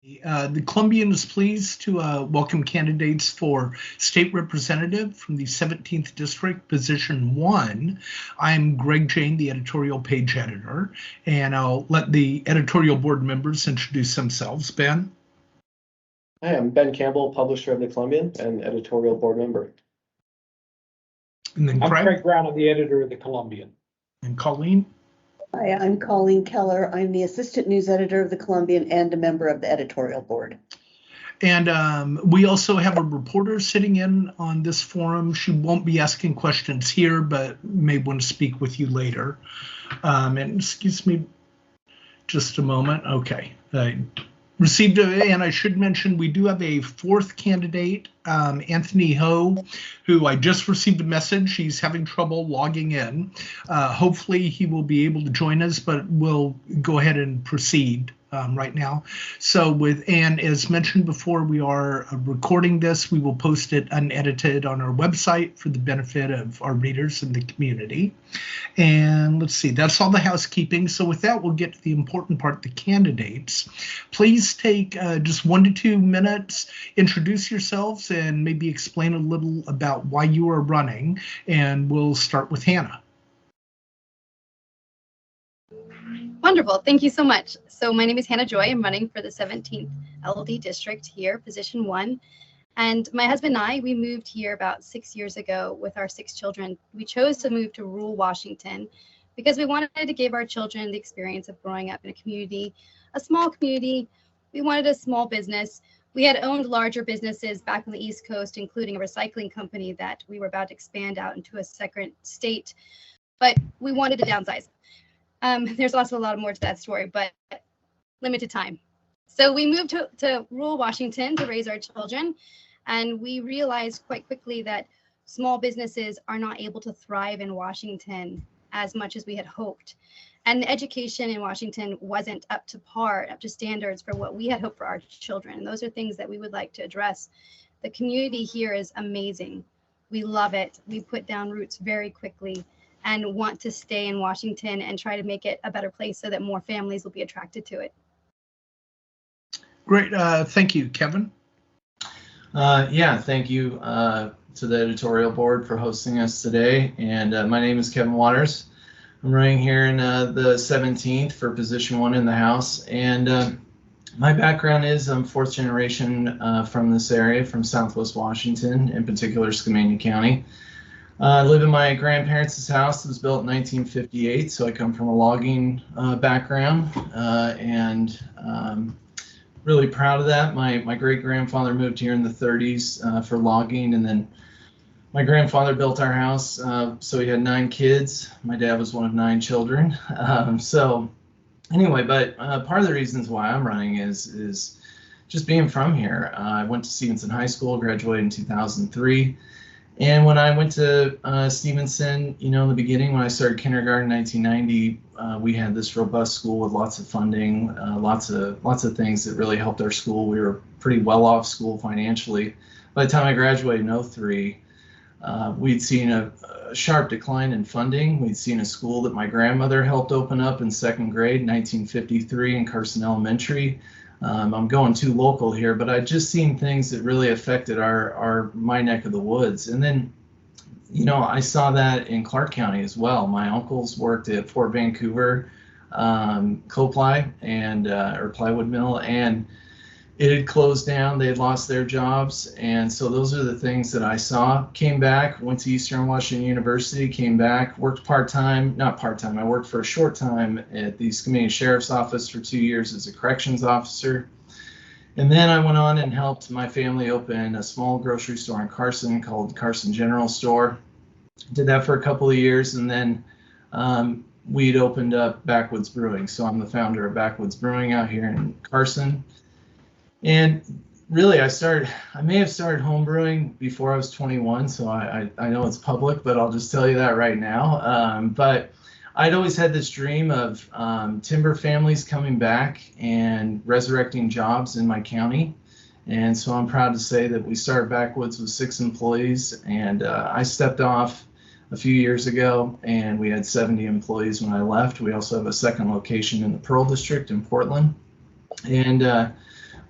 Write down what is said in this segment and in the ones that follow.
The Columbian is pleased to welcome candidates for state representative from the 17th District, position 1. I'm Greg Jane, the editorial page editor, and I'll let the editorial board members introduce themselves. Ben? Hi, I'm Ben Campbell, publisher of the Columbian and editorial board member. And then I'm Craig? Craig Brown, I'm the editor of the Columbian. And Colleen? Hi, I'm Colleen Keller. I'm the assistant news editor of the Columbian and a member of the editorial board. And we also have a reporter sitting in on this forum. She won't be asking questions here, but may want to speak with you later. And excuse me just a moment. Okay. And I should mention, we do have a fourth candidate, Anthony Ho, who I just received a message. He's having trouble logging in. Hopefully he will be able to join us, but we'll go ahead and proceed right now. So and as mentioned before, we are recording this. We will post it unedited on our website for the benefit of our readers and the community. And let's see, that's all the housekeeping. So with that, we'll get to the important part, the candidates. Please take just 1 to 2 minutes, introduce yourselves, and maybe explain a little about why you are running. And we'll start with Hannah. Wonderful. Thank you so much. So my name is Hannah Joy. I'm running for the 17th LD district here, position 1. And my husband and I, we moved here about 6 years ago with our 6 children. We chose to move to rural Washington because we wanted to give our children the experience of growing up in a community, a small community. We wanted a small business. We had owned larger businesses back on the East Coast, including a recycling company that we were about to expand out into a second state, but we wanted to downsize. There's also a lot more to that story, but limited time. So we moved to rural Washington to raise our children, and we realized quite quickly that small businesses are not able to thrive in Washington as much as we had hoped. And the education in Washington wasn't up to par, up to standards for what we had hoped for our children. And those are things that we would like to address. The community here is amazing. We love it. We put down roots very quickly and want to stay in Washington and try to make it a better place so that more families will be attracted to it. Great. Thank you, Kevin. Yeah, thank you to the editorial board for hosting us today. And my name is Kevin Waters. I'm running here in the 17th for position 1 in the House. And my background is I'm 4th generation from this area, from Southwest Washington, in particular Skamania County. I live in my grandparents' house. It was built in 1958, so I come from a logging background, and really proud of that. My great-grandfather moved here in the 30s for logging, and then my grandfather built our house, so he had 9 kids. My dad was one of 9 children. So anyway, but part of the reasons why I'm running is just being from here. I went to Stevenson High School, graduated in 2003. And when I went to Stevenson, you know, in the beginning, when I started kindergarten in 1990, we had this robust school with lots of funding, lots of things that really helped our school. We were a pretty well-off school financially. By the time I graduated in 2003, we'd seen a sharp decline in funding. We'd seen a school that my grandmother helped open up in 2nd grade, 1953, in Carson Elementary. I'm going too local here, but I'd just seen things that really affected my neck of the woods. And then, you know, I saw that in Clark County as well. My uncles worked at Fort Vancouver Coply and or plywood mill, and it had closed down. They had lost their jobs, and so those are the things that I saw. Came back, went to Eastern Washington University, came back, worked part-time, not part-time, I worked for a short time at the Skamania Sheriff's Office for 2 years as a corrections officer. And then I went on and helped my family open a small grocery store in Carson called Carson General Store. Did that for a couple of years, and then we'd opened up Backwoods Brewing. So I'm the founder of Backwoods Brewing out here in Carson. And really, I may have started home brewing before I was 21, so I know it's public, but I'll just tell you that right now. But I'd always had this dream of timber families coming back and resurrecting jobs in my county. And so I'm proud to say that we started Backwoods with 6 employees, and I stepped off a few years ago, and we had 70 employees when I left. We also have a second location in the Pearl District in Portland. And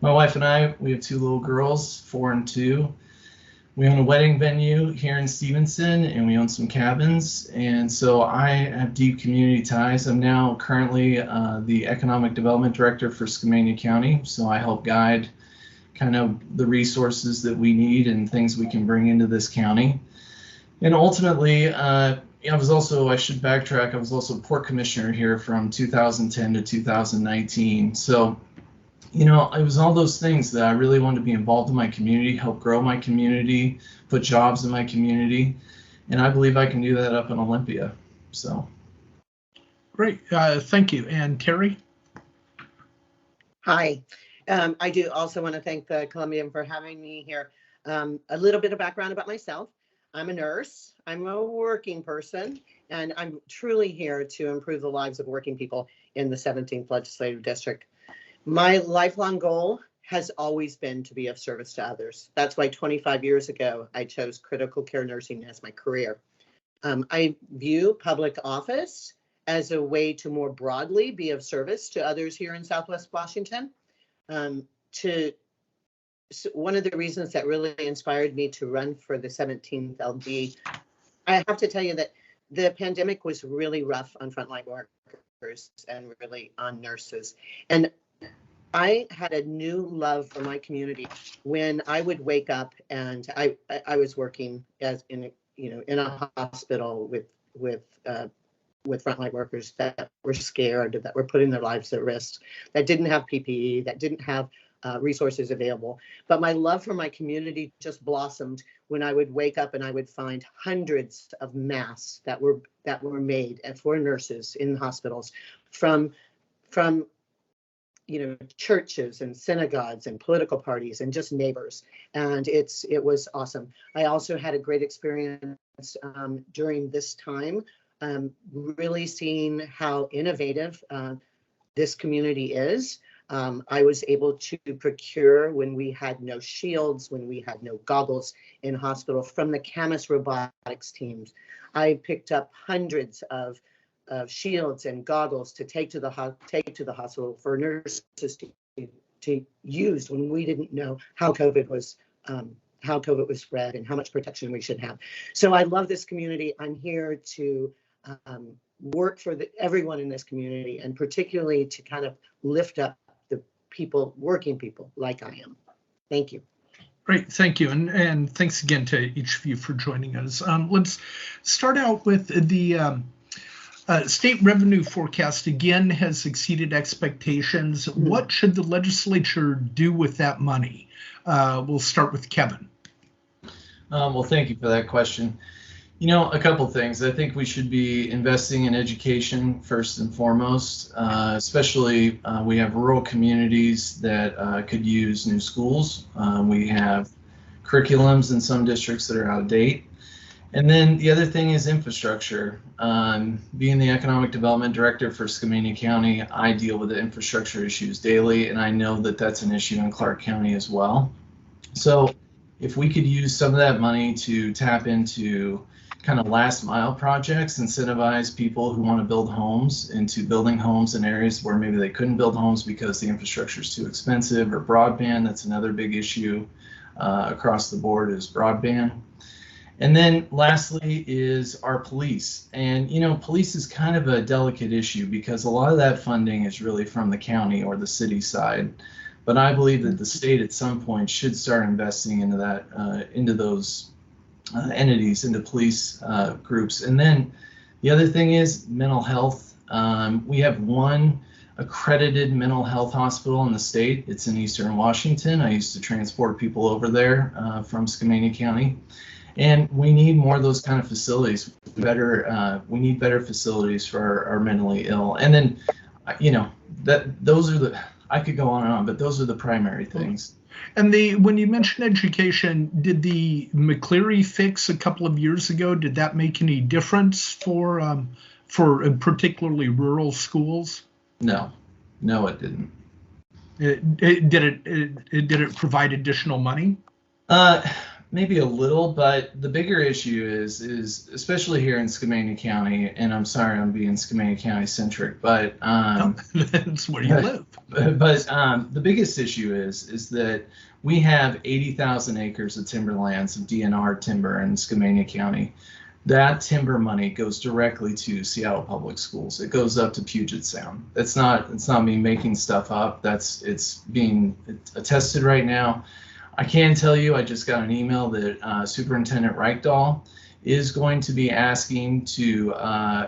My wife and I, we have 2 little girls, 4 and 2. We own a wedding venue here in Stevenson, and we own some cabins. And so I have deep community ties. I'm now currently the Economic Development Director for Skamania County. So I help guide kind of the resources that we need and things we can bring into this county. And ultimately, I should backtrack, I was also Port Commissioner here from 2010 to 2019. So, it was all those things that I really wanted to be involved in my community, help grow my community, put jobs in my community. And I believe I can do that up in Olympia. So. Great. Thank you. And Terri? Hi. I do also want to thank the Columbian for having me here. A little bit of background about myself. I'm a nurse, I'm a working person, and I'm truly here to improve the lives of working people in the 17th Legislative District. My lifelong goal has always been to be of service to others. That's why 25 years ago, I chose critical care nursing as my career. I view public office as a way to more broadly be of service to others here in Southwest Washington. One of the reasons that really inspired me to run for the 17th LD, I have to tell you that the pandemic was really rough on frontline workers and really on nurses. And I had a new love for my community when I would wake up, and I was working as in a hospital with frontline workers that were scared, that were putting their lives at risk, that didn't have PPE, that didn't have resources available. But my love for my community just blossomed when I would wake up and I would find hundreds of masks that were made for nurses in hospitals from churches and synagogues and political parties and just neighbors. And it was awesome. I also had a great experience during this time, really seeing how innovative this community is. I was able to procure, when we had no shields, when we had no goggles in hospital, from the Camus robotics teams. I picked up hundreds of shields and goggles to take to the hospital for nurses to use when we didn't know how COVID was spread and how much protection we should have. So I love this community. I'm here to work for everyone in this community, and particularly to kind of lift up the people, working people like I am. Thank you. Great, thank you, and thanks again to each of you for joining us. Let's start out with the state revenue forecast. Again, has exceeded expectations. What should the legislature do with that money? We'll start with Kevin. Well, thank you for that question. A couple things. I think we should be investing in education first and foremost, especially we have rural communities that could use new schools. We have curriculums in some districts that are out of date. And then the other thing is infrastructure. Being the Economic Development Director for Skamania County, I deal with the infrastructure issues daily, and I know that that's an issue in Clark County as well. So if we could use some of that money to tap into kind of last mile projects, incentivize people who want to build homes into building homes in areas where maybe they couldn't build homes because the infrastructure is too expensive, or broadband. That's another big issue across the board, is broadband. And then lastly is our police. And, police is kind of a delicate issue because a lot of that funding is really from the county or the city side. But I believe that the state at some point should start investing into that, into those entities, into police groups. And then the other thing is mental health. We have one accredited mental health hospital in the state. It's in Eastern Washington. I used to transport people over there from Skamania County. And we need more of those kind of facilities. We need better facilities for our mentally ill. And then, those are I could go on and on, but those are the primary things. And when you mentioned education, did the McCleary fix a couple of years ago, did that make any difference for particularly rural schools? No, it didn't. Did it provide additional money? Maybe a little, but the bigger issue is especially here in Skamania County, and I'm sorry I'm being Skamania County centric, but That's where you live. But the biggest issue is that we have 80,000 acres of timberlands of DNR timber in Skamania County. That timber money goes directly to Seattle Public Schools. It goes up to Puget Sound. It's not me making stuff up. It's being attested right now. I can tell you, I just got an email that Superintendent Reichdahl is going to be asking to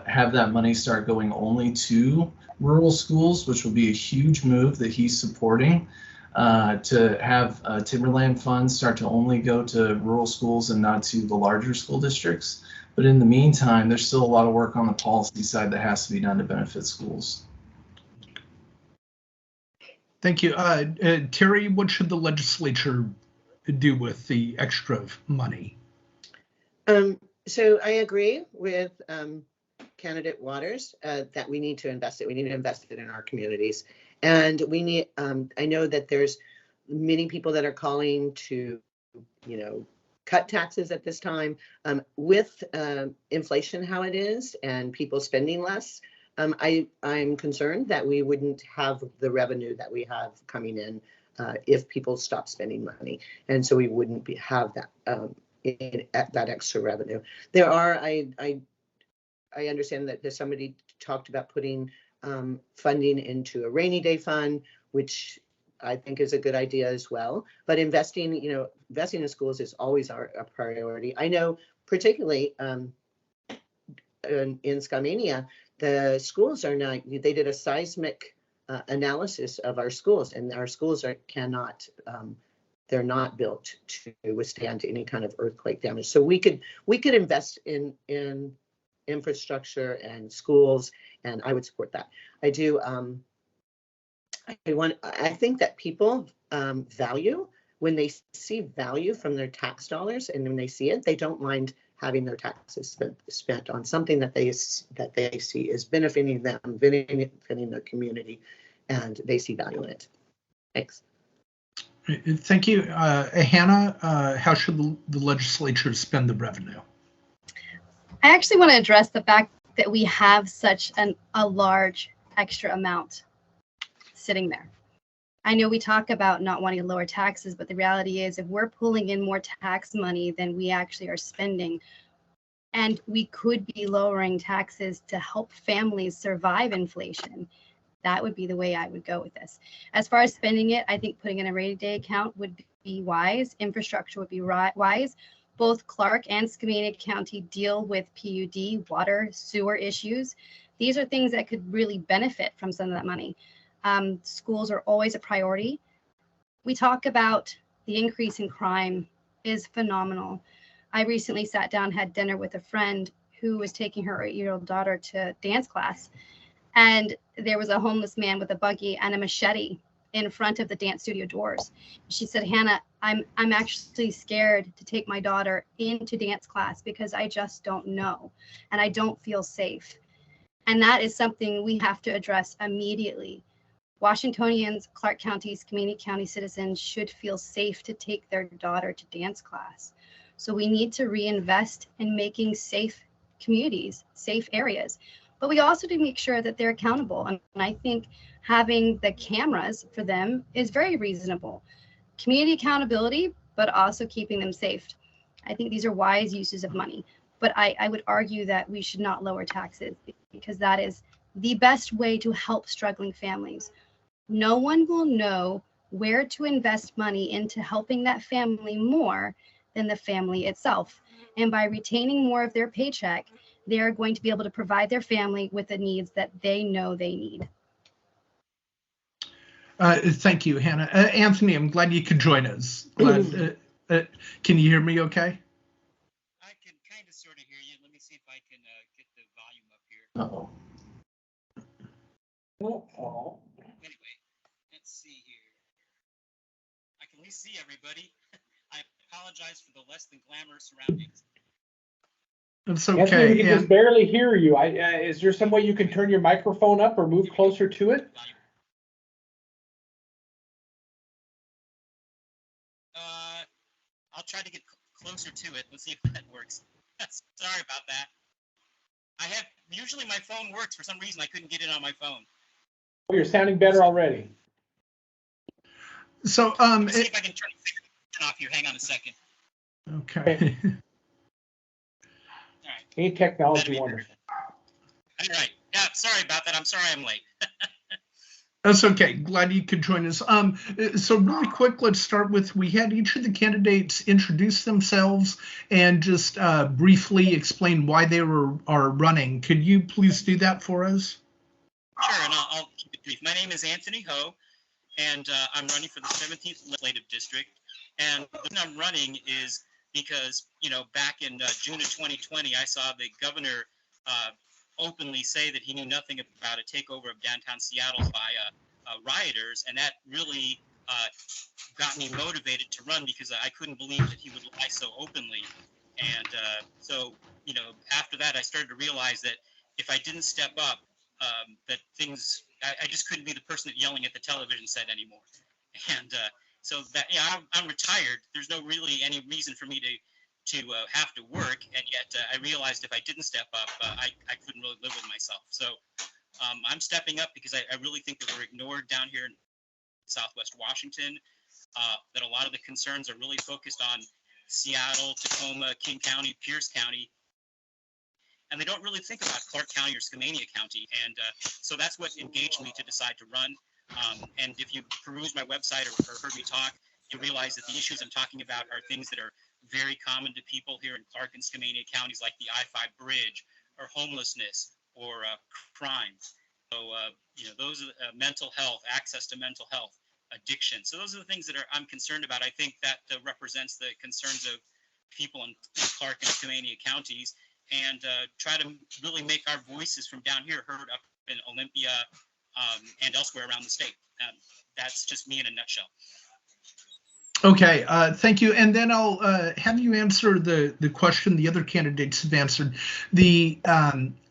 have that money start going only to rural schools, which will be a huge move that he's supporting, to have timberland funds start to only go to rural schools and not to the larger school districts. But in the meantime, there's still a lot of work on the policy side that has to be done to benefit schools. Thank you. Terri, what should the legislature do with the extra money? So I agree with candidate Waters that we need to invest it. We need to invest it in our communities. And we need, I know that there's many people that are calling to, cut taxes at this time. With inflation how it is and people spending less, I'm concerned that we wouldn't have the revenue that we have coming in if people stop spending money, and so we wouldn't have that that extra revenue. There are, I understand that there's somebody talked about putting funding into a rainy day fund, which I think is a good idea as well. But investing in schools is always a priority. I know particularly in Skamania, the schools are not, they did a seismic analysis of our schools, and our schools they're not built to withstand any kind of earthquake damage. So we could invest in infrastructure and schools, and I would support that. I do. I think that people value when they see value from their tax dollars, and when they see it, they don't mind having their taxes spent on something that they see is benefiting them, benefiting their community, and they see value in it. Thanks. Thank you. Hannah, how should the legislature spend the revenue? I actually want to address the fact that we have such a large extra amount sitting there. I know we talk about not wanting to lower taxes, but the reality is if we're pulling in more tax money than we actually are spending, and we could be lowering taxes to help families survive inflation, that would be the way I would go with this. As far as spending it, I think putting in a rainy day account would be wise. Infrastructure would be wise. Both Clark and Skamania County deal with PUD, water, sewer issues. These are things that could really benefit from some of that money. Schools are always a priority. We talk about the increase in crime is phenomenal. I recently sat down, had dinner with a friend who was taking her 8-year-old daughter to dance class. And there was a homeless man with a buggy and a machete in front of the dance studio doors. She said, Hannah, I'm actually scared to take my daughter into dance class because I just don't know and I don't feel safe. And that is something we have to address immediately. Washingtonians, Clark County's, Skamania County citizens should feel safe to take their daughter to dance class. So we need to reinvest in making safe communities, safe areas. But we also do make sure that they're accountable. And I think having the cameras for them is very reasonable. Community accountability, but also keeping them safe. I think these are wise uses of money. But I would argue that we should not lower taxes because that is the best way to help struggling families. No one will know where to invest money into helping that family more than the family itself. And by retaining more of their paycheck, they're going to be able to provide their family with the needs that they know they need. Thank you, Hannah. Anthony, I'm glad you could join us. Can you hear me okay? I can kind of sort of hear you. Let me see if I can get the volume up here. Uh-oh. Anyway, let's see here. I can at least see everybody. I apologize for the less than glamorous surroundings. It's Anthony, okay. we can just barely hear you. Is there some way you can turn your microphone up or move closer to it? I'll try to get closer to it. Let's see if that works. Sorry about that. Usually my phone works. For some reason, I couldn't get in on my phone. Oh, you're sounding better already. So, Let's see if I can turn it off here. Hang on a second. okay. All right. Ain't technology wonderful? All right. Yeah, sorry about that. I'm sorry I'm late. That's okay. Glad you could join us. So really quick, let's start with, we had each of the candidates introduce themselves and just briefly explain why they are running. Could you please do that for us? Sure, and I'll keep it brief. My name is Anthony Ho, and I'm running for the 17th Legislative District. And the reason I'm running is because, back in June of 2020, I saw the governor openly say that he knew nothing about a takeover of downtown Seattle by rioters, and that really got me motivated to run because I couldn't believe that he would lie so openly. And so, after that, I started to realize that if I didn't step up, that things, I just couldn't be the person that yelling at the television set anymore. And so that, I'm retired. There's no really any reason for me to have to work, and yet I realized if I didn't step up, I couldn't really live with myself. So I'm stepping up because I really think that we're ignored down here in Southwest Washington, that a lot of the concerns are really focused on Seattle, Tacoma, King County, Pierce County, and they don't really think about Clark County or Skamania County. And so that's what engaged me to decide to run. And if you peruse my website or heard me talk, you realize that the issues I'm talking about are things that are very common to people here in Clark and Skamania counties, like the I-5 bridge, or homelessness, or crime. So, those are mental health, access to mental health, addiction. So those are the things that I'm concerned about. I think that represents the concerns of people in Clark and Skamania counties, and try to really make our voices from down here heard up in Olympia and elsewhere around the state. That's just me in a nutshell. Okay, thank you. And then I'll have you answer the question the other candidates have answered. The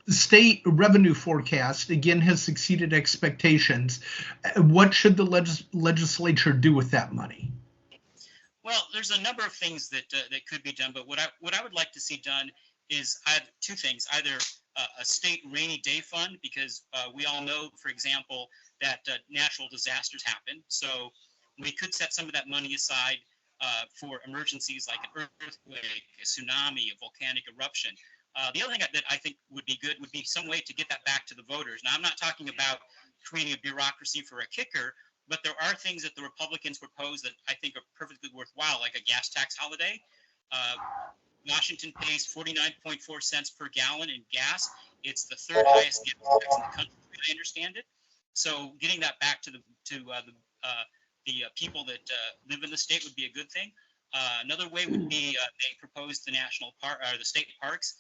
state revenue forecast, again, has exceeded expectations. What should the legislature do with that money? Well, there's a number of things that could be done, but what I would like to see done is two things: either a state rainy day fund, because we all know, for example, that natural disasters happen. So we could set some of that money aside for emergencies like an earthquake, a tsunami, a volcanic eruption. The other thing that I think would be good would be some way to get that back to the voters. Now, I'm not talking about creating a bureaucracy for a kicker, but there are things that the Republicans propose that I think are perfectly worthwhile, like a gas tax holiday. Washington pays 49.4 cents per gallon in gas. It's the third highest gas tax in the country, I understand it. So getting that back to the people that live in the state would be a good thing. Another way would be they proposed the national park or the state parks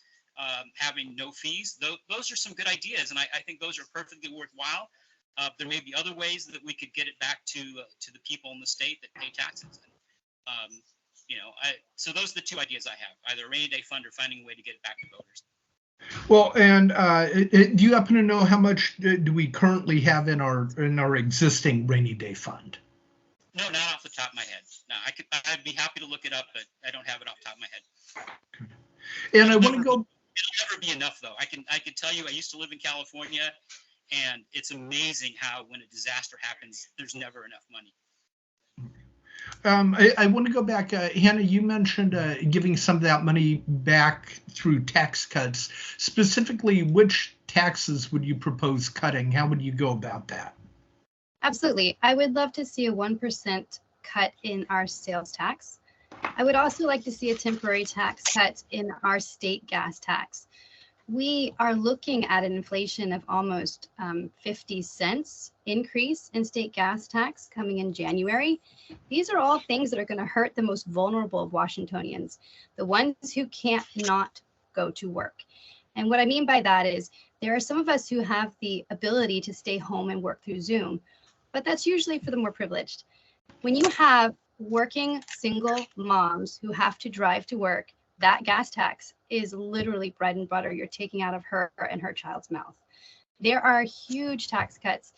having no fees. Those are some good ideas, and I think those are perfectly worthwhile. There may be other ways that we could get it back to the people in the state that pay taxes. So those are the two ideas I have: either a rainy day fund or finding a way to get it back to voters. Well, and do you happen to know how much do we currently have in our existing rainy day fund? No, not off the top of my head. No, I'd be happy to look it up, but I don't have it off the top of my head. Okay. And I want to go. It'll never be enough, though. I can tell you, I used to live in California, and it's amazing how when a disaster happens, there's never enough money. I want to go back. Hannah, you mentioned giving some of that money back through tax cuts. Specifically, which taxes would you propose cutting? How would you go about that? Absolutely. I would love to see a 1% cut in our sales tax. I would also like to see a temporary tax cut in our state gas tax. We are looking at an inflation of almost 50 cents increase in state gas tax coming in January. These are all things that are going to hurt the most vulnerable of Washingtonians, the ones who can't not go to work. And what I mean by that is there are some of us who have the ability to stay home and work through Zoom, but that's usually for the more privileged. When you have working single moms who have to drive to work, that gas tax is literally bread and butter you're taking out of her and her child's mouth. There are huge tax cuts.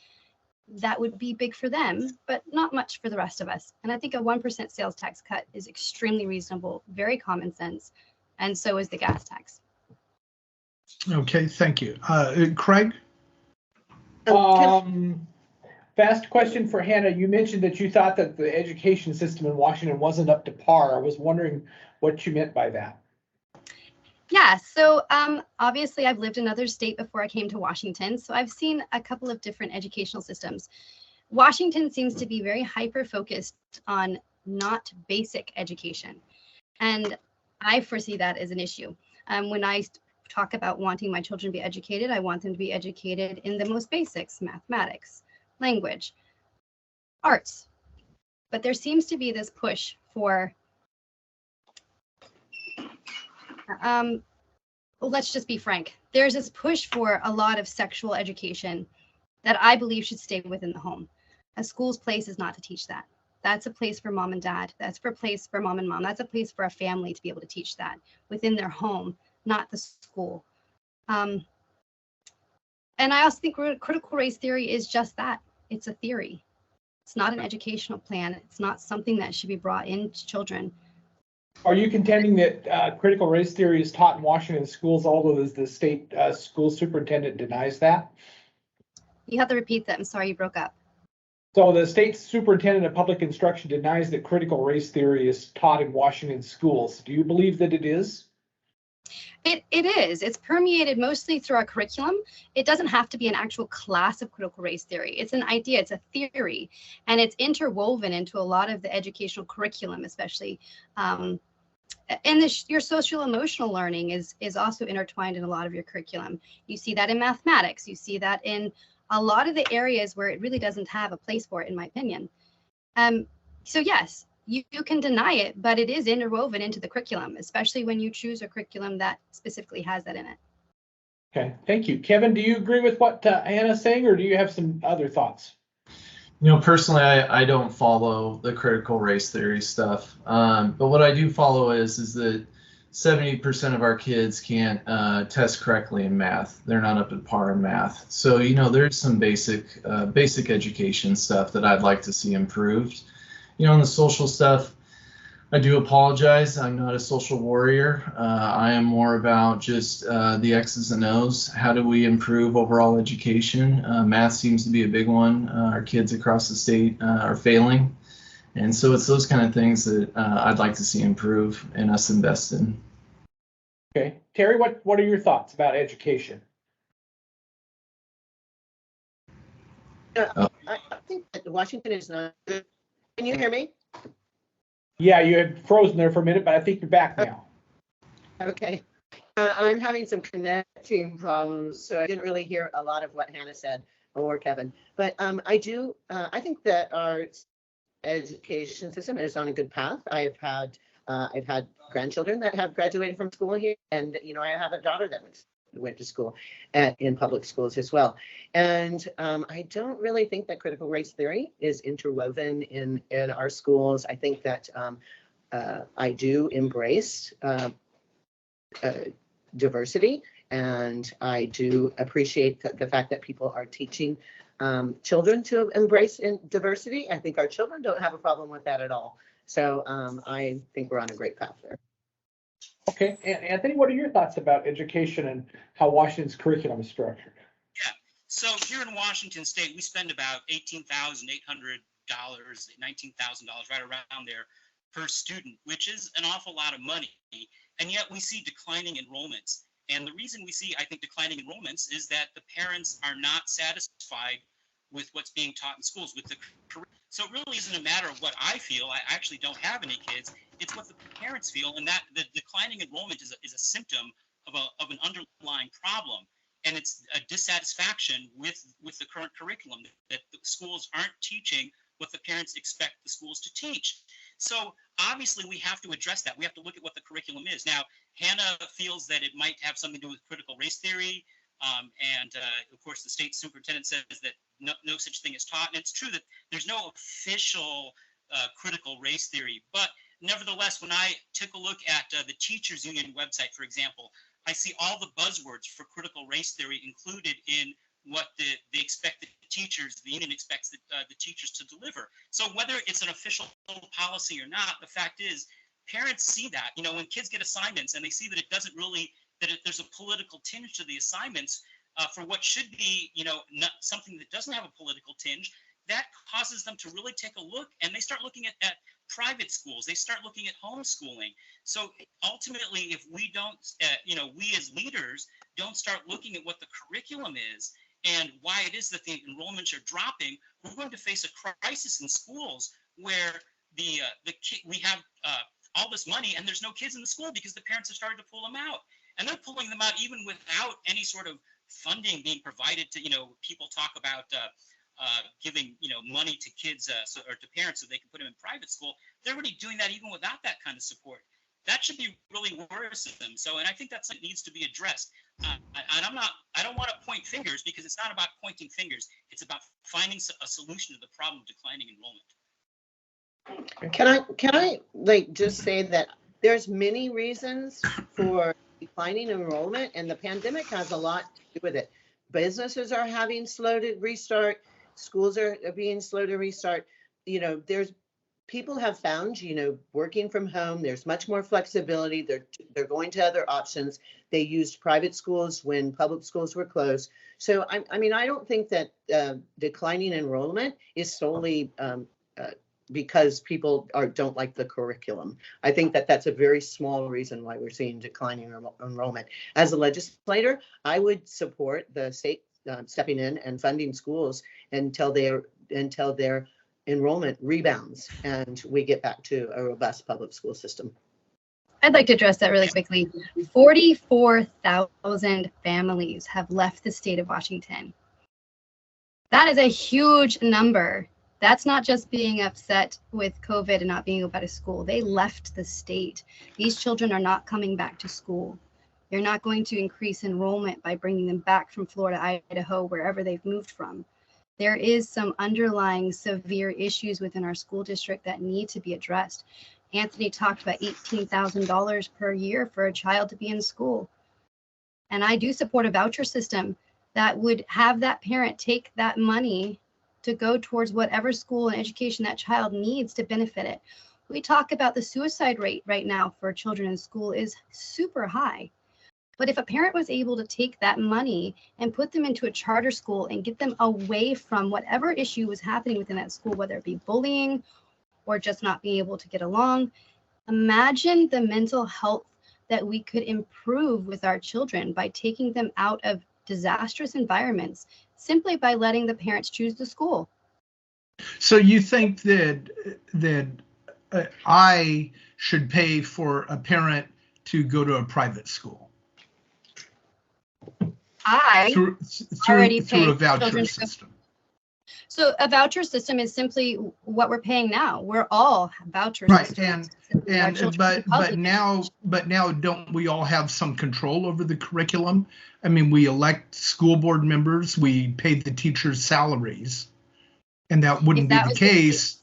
that would be big for them, but not much for the rest of us. And I think a 1% sales tax cut is extremely reasonable, very common sense, and so is the gas tax. Okay, thank you. Craig? Fast question for Hannah. You mentioned that you thought that the education system in Washington wasn't up to par. I was wondering what you meant by that. Yeah, so obviously I've lived in another state before I came to Washington, so I've seen a couple of different educational systems. Washington seems to be very hyper-focused on not basic education, and I foresee that as an issue. When I talk about wanting my children to be educated, I want them to be educated in the most basics: mathematics, language, arts. But there seems to be this push for let's just be frank. There's this push for a lot of sexual education that I believe should stay within the home. A school's place is not to teach that. That's a place for mom and dad. That's a place for mom and mom. That's a place for a family to be able to teach that within their home, not the school. And I also think critical race theory is just that. It's a theory. It's not an educational plan. It's not something that should be brought into children. Are you contending that critical race theory is taught in Washington schools, although the state school superintendent denies that? You have to repeat that. I'm sorry, you broke up. So the state superintendent of public instruction denies that critical race theory is taught in Washington schools. Do you believe that it is? It is. It's permeated mostly through our curriculum. It doesn't have to be an actual class of critical race theory. It's an idea, it's a theory, and it's interwoven into a lot of the educational curriculum, especially. And your social emotional learning is also intertwined in a lot of your curriculum. You see that in mathematics. You see that in a lot of the areas where it really doesn't have a place for it, in my opinion. So yes, you can deny it, but it is interwoven into the curriculum, especially when you choose a curriculum that specifically has that in it. Okay, thank you. Kevin, do you agree with what Hannah's saying, or do you have some other thoughts? You know, personally, I don't follow the critical race theory stuff, but what I do follow is that 70% of our kids can't test correctly in math. They're not up to par in math. So, you know, there's some basic education stuff that I'd like to see improved. You know, on the social stuff, I do apologize. I'm not a social warrior. I am more about just the X's and O's. How do we improve overall education? Math seems to be a big one. Our kids across the state are failing. And so it's those kind of things that I'd like to see improve and us invest in. Okay. Terri, what are your thoughts about education? I think that Washington is not good. Can you hear me? Yeah, you had frozen there for a minute, but I think you're back now. Okay. I'm having some connecting problems, so I didn't really hear a lot of what Hannah said or Kevin. But I think that our education system is on a good path. I've had grandchildren that have graduated from school here, and you know, I have a daughter that went to school in public schools as well. And I don't really think that critical race theory is interwoven in our schools. I think that I do embrace diversity, and I do appreciate the fact that people are teaching children to embrace diversity. I think our children don't have a problem with that at all. So I think we're on a great path there. Okay, and Anthony, what are your thoughts about education and how Washington's curriculum is structured? Yeah, so here in Washington State, we spend about $18,800, $19,000, right around there per student, which is an awful lot of money. And yet we see declining enrollments. And the reason we see, I think, declining enrollments is that the parents are not satisfied with what's being taught in schools, with the curriculum. So it really isn't a matter of what I feel. I actually don't have any kids. It's what the parents feel, and that the declining enrollment is a symptom of an underlying problem, and it's a dissatisfaction with the current curriculum, that the schools aren't teaching what the parents expect the schools to teach. So obviously we have to address that. We have to look at what the curriculum is. Now, Hannah feels that it might have something to do with critical race theory, and of course the state superintendent says that no such thing is taught, and it's true that there's no official critical race theory, but nevertheless, when I took a look at the Teachers Union website, for example, I see all the buzzwords for critical race theory included in what they expect the teachers, the union expects the teachers to deliver. So whether it's an official policy or not, the fact is parents see that, you know, when kids get assignments and they see that it doesn't really, there's a political tinge to the assignments for what should be, you know, not something that doesn't have a political tinge, that causes them to really take a look, and they start looking at private schools. They start looking at homeschooling. So ultimately, if we don't, you know, we as leaders don't start looking at what the curriculum is and why it is that the enrollments are dropping, we're going to face a crisis in schools where we have all this money and there's no kids in the school because the parents have started to pull them out. And they're pulling them out even without any sort of funding being provided to, you know, people talk about giving, you know, money to kids or to parents so they can put them in private school. They're already doing that even without that kind of support. That should be really worrisome. So, and I think that's something that needs to be addressed. And I don't want to point fingers, because it's not about pointing fingers. It's about finding a solution to the problem of declining enrollment. Can I like just say that there's many reasons for declining enrollment, and the pandemic has a lot to do with it. Businesses are having slow to restart. Schools are being slow to restart. You know, people have found, you know, working from home, there's much more flexibility. They're going to other options. They used private schools when public schools were closed. So I mean, I don't think that declining enrollment is solely because people don't like the curriculum. I think that that's a very small reason why we're seeing declining enrollment. As a legislator, I would support the state stepping in and funding schools until their enrollment rebounds and we get back to a robust public school system. I'd like to address that really quickly. 44,000 families have left the state of Washington. That is a huge number. That's not just being upset with COVID and not being able to go to school. They left the state. These children are not coming back to school. You're not going to increase enrollment by bringing them back from Florida, Idaho, wherever they've moved from. There is some underlying severe issues within our school district that need to be addressed. Anthony talked about $18,000 per year for a child to be in school. And I do support a voucher system that would have that parent take that money to go towards whatever school and education that child needs to benefit it. We talk about the suicide rate right now for children in school is super high. But if a parent was able to take that money and put them into a charter school and get them away from whatever issue was happening within that school, whether it be bullying or just not being able to get along, imagine the mental health that we could improve with our children by taking them out of disastrous environments simply by letting the parents choose the school. So you think that I should pay for a parent to go to a private school? Through a voucher system. So a voucher system is simply what we're paying now. We're all voucher systems. But now don't we all have some control over the curriculum? I mean, we elect school board members, we pay the teachers' salaries, and that wouldn't be the case.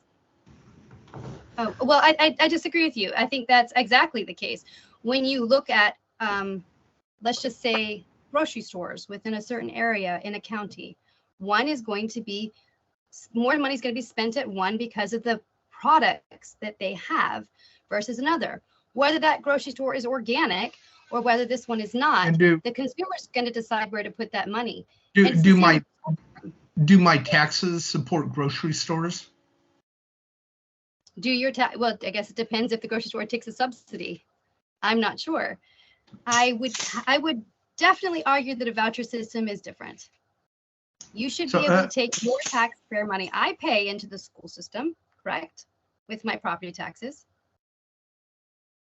Oh, well, I disagree with you. I think that's exactly the case. When you look at, let's just say, grocery stores within a certain area in a county, one is going to be, more money is going to be spent at one because of the products that they have versus another. Whether that grocery store is organic or whether this one is not, the consumer is going to decide where to put that money. Do my taxes support grocery stores? Do your tax? Well, I guess it depends if the grocery store takes a subsidy. I'm not sure. I would definitely argue that a voucher system is different. You should be able to take your taxpayer money. I pay into the school system, correct, with my property taxes.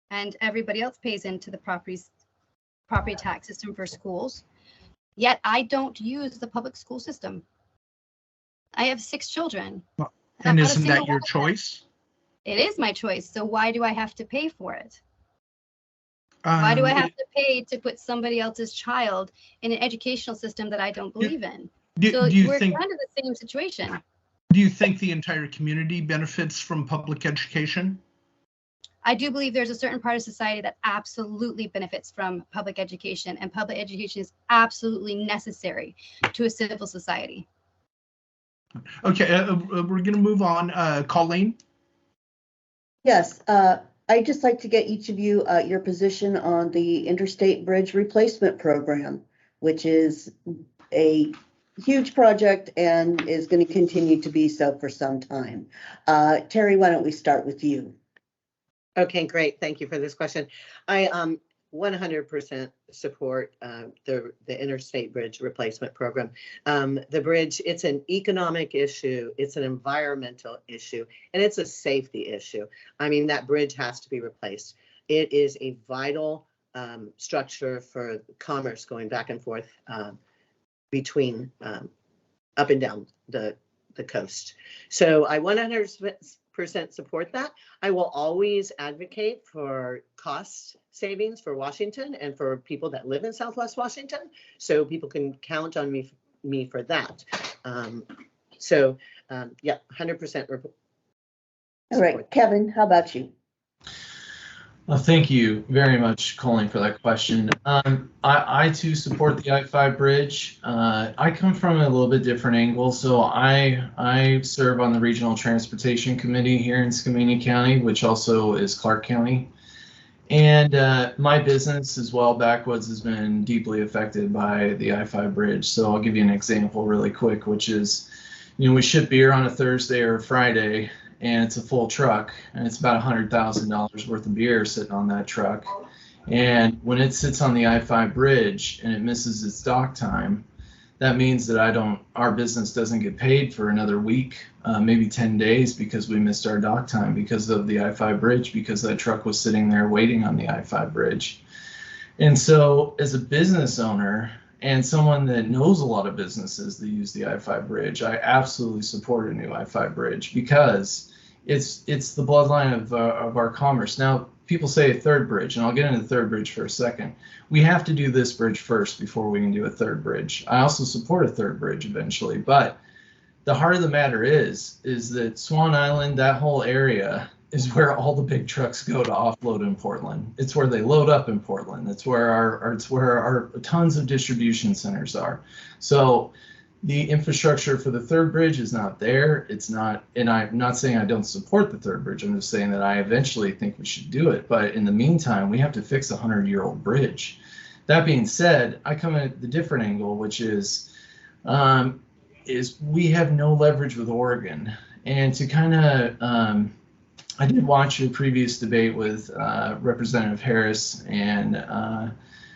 And everybody else pays into the property tax system for schools. Yet I don't use the public school system. I have 6 children. And isn't that your choice? It is my choice. So why do I have to pay for it? Why do I have to pay to put somebody else's child in an educational system that I don't believe in? So we're kind of the same situation. Do you think the entire community benefits from public education? I do believe there's a certain part of society that absolutely benefits from public education, and public education is absolutely necessary to a civil society. Okay, we're going to move on. Colleen? Yes, I'd just like to get each of you your position on the Interstate Bridge Replacement Program, which is a huge project and is going to continue to be so for some time. Terri, why don't we start with you? Okay, great. Thank you for this question. I 100% support the Interstate Bridge Replacement Program. The bridge, it's an economic issue, it's an environmental issue, and it's a safety issue. I mean, that bridge has to be replaced. It is a vital structure for commerce going back and forth between up and down the coast. So I 100% support that. I will always advocate for cost savings for Washington and for people that live in Southwest Washington, so people can count on me for that. Yeah, 100%. All right, Kevin, how about you? Well, thank you very much, Colleen, for that question. I too support the I-5 bridge. I come from a little bit different angle. So I serve on the Regional Transportation Committee here in Skamania County, which also is Clark County. And my business as well, Backwoods, has been deeply affected by the I-5 bridge. So I'll give you an example really quick, which is, we ship beer on a Thursday or a Friday, and it's a full truck, and it's about $100,000 worth of beer sitting on that truck. And when it sits on the I-5 bridge and it misses its dock time, that means that our business doesn't get paid for another week, maybe 10 days, because we missed our dock time because of the I-5 bridge, because that truck was sitting there waiting on the I-5 bridge. And so as a business owner and someone that knows a lot of businesses that use the I-5 bridge, I absolutely support a new I-5 bridge, because it's the bloodline of our commerce. Now, people say a third bridge, and I'll get into the third bridge for a second. We have to do this bridge first before we can do a third bridge. I also support a third bridge eventually, but the heart of the matter is that Swan Island, that whole area, is where all the big trucks go to offload in Portland. It's where they load up in Portland. It's where our tons of distribution centers are. So the infrastructure for the third bridge is not there. It's not, and I'm not saying I don't support the third bridge. I'm just saying that I eventually think we should do it. But in the meantime, we have to fix a 100-year-old bridge. That being said, I come at the different angle, which is we have no leverage with Oregon. And to kind of, I did watch a previous debate with Representative Harris and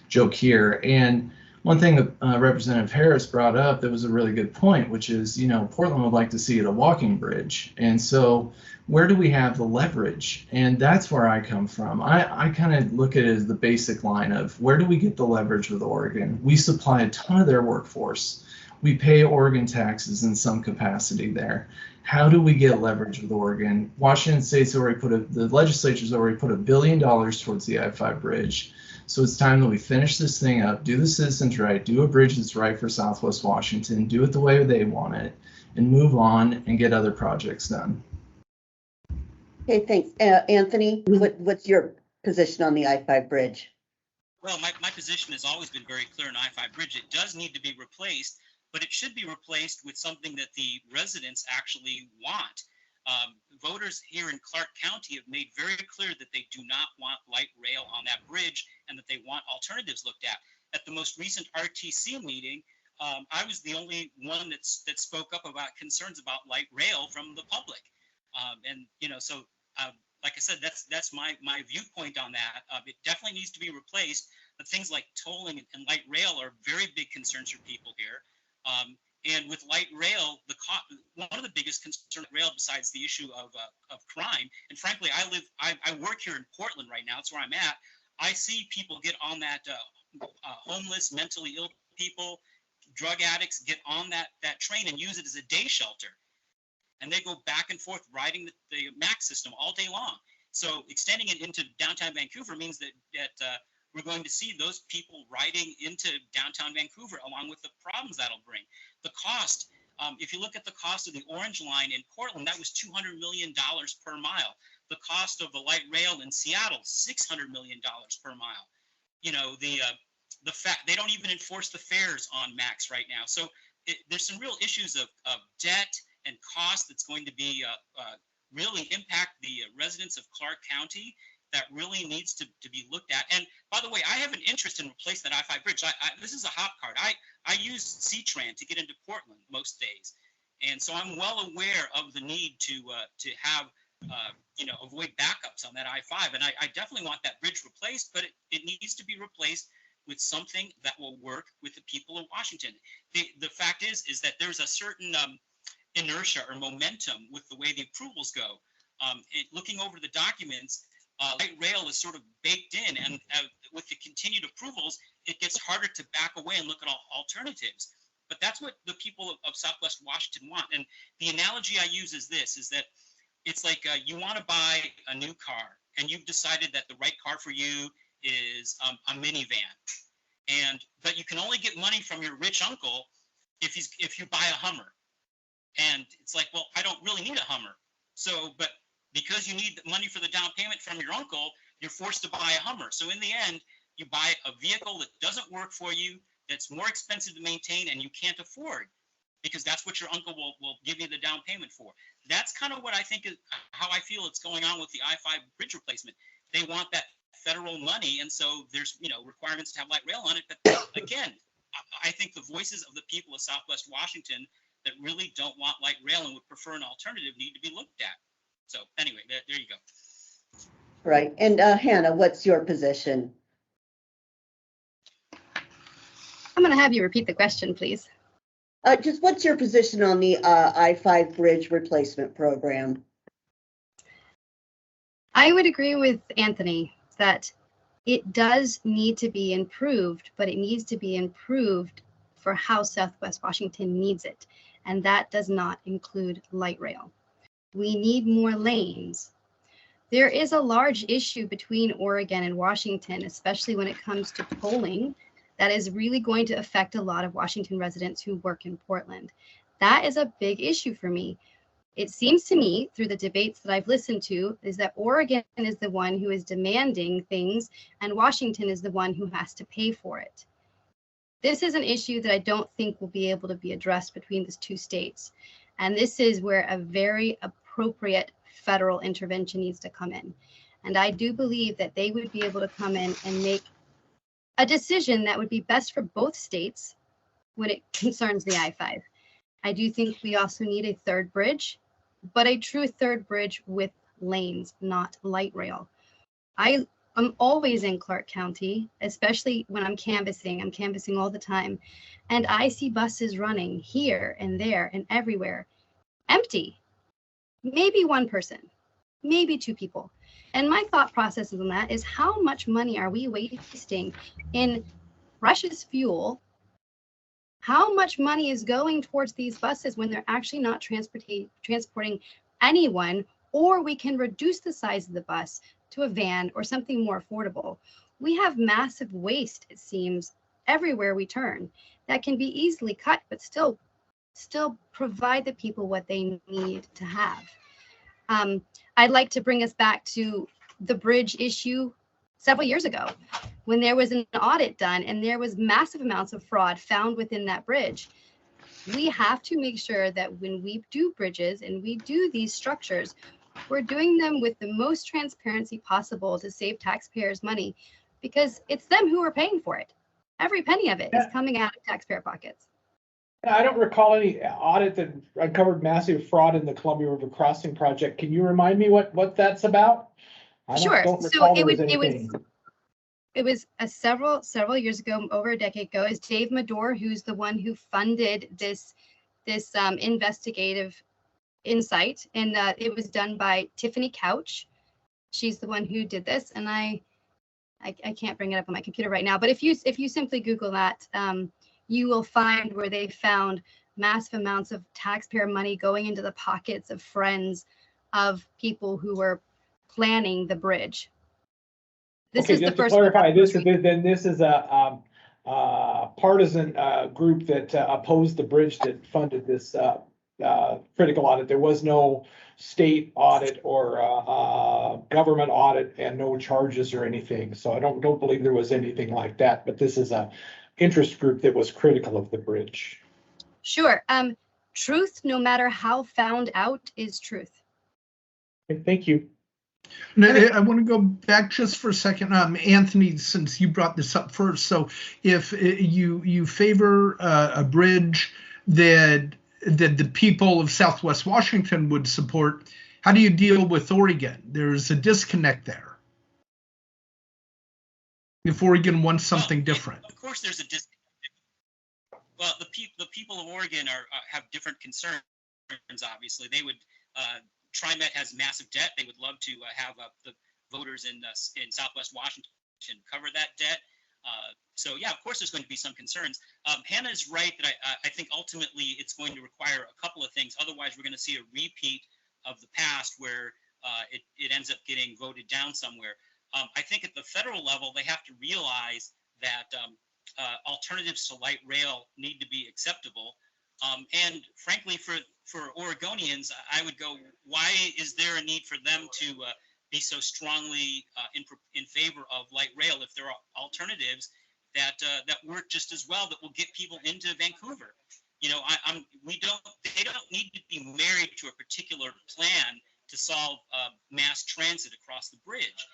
Joe Keir, and one thing that Representative Harris brought up that was a really good point, which is, Portland would like to see it a walking bridge. And so where do we have the leverage? And that's where I come from. I kind of look at it as the basic line of, where do we get the leverage with Oregon? We supply a ton of their workforce. We pay Oregon taxes in some capacity there. How do we get leverage with Oregon? Washington State's already the legislature's already put $1 billion towards the I-5 bridge. So it's time that we finish this thing up, do the citizens right, do a bridge that's right for Southwest Washington, do it the way they want it, and move on and get other projects done. Okay, thanks. Anthony, what's your position on the I-5 bridge? Well, my position has always been very clear on I-5 bridge. It does need to be replaced, but it should be replaced with something that the residents actually want. Voters here in Clark County have made very clear that they do not want light rail on that bridge and that they want alternatives looked at. At the most recent RTC meeting, I was the only one that spoke up about concerns about light rail from the public. Like I said, that's my viewpoint on that. It definitely needs to be replaced, but things like tolling and light rail are very big concerns for people here. And with light rail, one of the biggest concerns with rail, besides the issue of crime, and frankly, I work here in Portland right now. That's where I'm at. I see people get on that homeless, mentally ill people, drug addicts get on that train and use it as a day shelter, and they go back and forth riding the MAX system all day long. So extending it into downtown Vancouver means that we're going to see those people riding into downtown Vancouver, along with the problems that'll bring. The cost, if you look at the cost of the Orange Line in Portland, that was $200 million per mile. the cost of the light rail in Seattle, $600 million per mile. You know, the fact they don't even enforce the fares on Max right now. So there's some real issues of debt and cost that's going to be really impact the residents of Clark County that really needs to be looked at. And by the way, I have an interest in replacing that I-5 bridge. This is a hot card. I use C-Tran to get into Portland most days. And so I'm well aware of the need to have, you know, avoid backups on that I-5. And I definitely want that bridge replaced, but it needs to be replaced with something that will work with the people of Washington. The fact is that there's a certain inertia or momentum with the way the approvals go. Looking over the documents, light rail is sort of baked in, and with the continued approvals, it gets harder to back away and look at alternatives. But that's what the people of Southwest Washington want. And the analogy I use is this, is that it's like you want to buy a new car, and you've decided that the right car for you is a minivan. But you can only get money from your rich uncle if you buy a Hummer. And it's like, well, I don't really need a Hummer. So, but because you need the money for the down payment from your uncle, you're forced to buy a Hummer. So in the end, you buy a vehicle that doesn't work for you, that's more expensive to maintain, and you can't afford, because that's what your uncle will give you the down payment for. That's kind of what I think is how I feel it's going on with the I-5 bridge replacement. They want that federal money, and so there's, you know, requirements to have light rail on it. But again, I think the voices of the people of Southwest Washington that really don't want light rail and would prefer an alternative need to be looked at. So anyway, there you go. Right. And Hannah, what's your position? I'm going to have you repeat the question, please. Just what's your position on the I-5 bridge replacement program? I would agree with Anthony that it does need to be improved, but it needs to be improved for how Southwest Washington needs it. And that does not include light rail. We need more lanes. There is a large issue between Oregon and Washington, especially when it comes to tolling, that is really going to affect a lot of Washington residents who work in Portland. That is a big issue for me. It seems to me, through the debates that I've listened to, is that Oregon is the one who is demanding things and Washington is the one who has to pay for it. This is an issue that I don't think will be able to be addressed between the two states. And this is where a very appropriate federal intervention needs to come in. And I do believe that they would be able to come in and make a decision that would be best for both states when it concerns the I-5. I do think we also need a third bridge, but a true third bridge with lanes, not light rail. I'm always in Clark County, especially when I'm canvassing. I'm canvassing all the time. And I see buses running here and there and everywhere, empty. Maybe one person, maybe two people. And my thought process on that is, how much money are we wasting in precious fuel? How much money is going towards these buses when they're actually not transporting anyone, or we can reduce the size of the bus to a van or something more affordable? We have massive waste, it seems, everywhere we turn that can be easily cut, but still provide the people what they need to have. I'd like to bring us back to the bridge issue several years ago, when there was an audit done and there was massive amounts of fraud found within that bridge. We have to make sure that when we do bridges and we do these structures, we're doing them with the most transparency possible to save taxpayers money, because it's them who are paying for it. Every penny of it is coming out of taxpayer pockets. I don't recall any audit that uncovered massive fraud in the Columbia River Crossing project. Can you remind me what that's about? Sure. So it was several years ago, over a decade ago, is Dave Madore, who's the one who funded this investigative insight, and it was done by Tiffany Couch. She's the one who did this, and I can't bring it up on my computer right now, but if you simply Google that, you will find where they found massive amounts of taxpayer money going into the pockets of friends of people who were planning the bridge. This is the first. To clarify, this is a partisan group that opposed the bridge that funded this critical audit. There was no state audit or government audit and no charges or anything. So I don't believe there was anything like that, but this is a interest group that was critical of the bridge. Sure. Truth, no matter how found out, is truth. Okay, thank you. Now, I want to go back just for a second, Anthony, since you brought this up first. So if you favor a bridge that the people of Southwest Washington would support, how do you deal with Oregon? There's a disconnect there. If Oregon wants something different. Of course, there's a disconnect. Well, the people of Oregon have different concerns. Obviously, they would. TriMet has massive debt. They would love to have the voters in Southwest Washington cover that debt. So yeah, of course, there's going to be some concerns. Hannah is right that I think ultimately it's going to require a couple of things. Otherwise, we're going to see a repeat of the past where it ends up getting voted down somewhere. I think at the federal level, they have to realize that alternatives to light rail need to be acceptable. And frankly, for Oregonians, I would go, why is there a need for them to be so strongly in favor of light rail if there are alternatives that work just as well, that will get people into Vancouver? You know, they don't need to be married to a particular plan to solve mass transit across the bridge.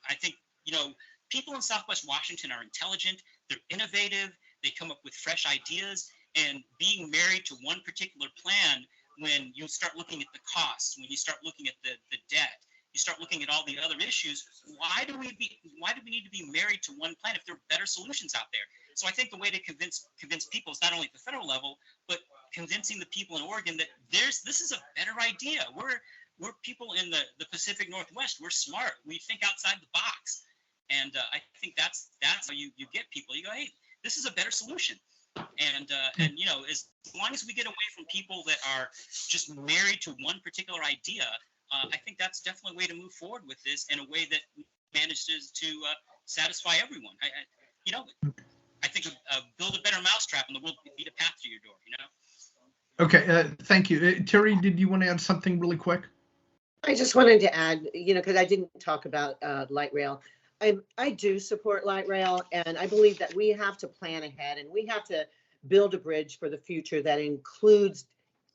I think, you know, people in Southwest Washington are intelligent, they're innovative, they come up with fresh ideas, and being married to one particular plan, when you start looking at the costs, when you start looking at the debt, you start looking at all the other issues, why do we need to be married to one plan if there are better solutions out there? So I think the way to convince people is not only at the federal level, but convincing the people in Oregon that this is a better idea. We're people in the Pacific Northwest. We're smart. We think outside the box. And I think that's how you get people. You go, hey, this is a better solution. And you know, as long as we get away from people that are just married to one particular idea, I think that's definitely a way to move forward with this in a way that manages to satisfy everyone. I think build a better mousetrap and the world will beat a path to your door, you know? Okay, thank you. Terri, did you want to add something really quick? I just wanted to add, you know, because I didn't talk about light rail. I do support light rail, and I believe that we have to plan ahead and we have to build a bridge for the future that includes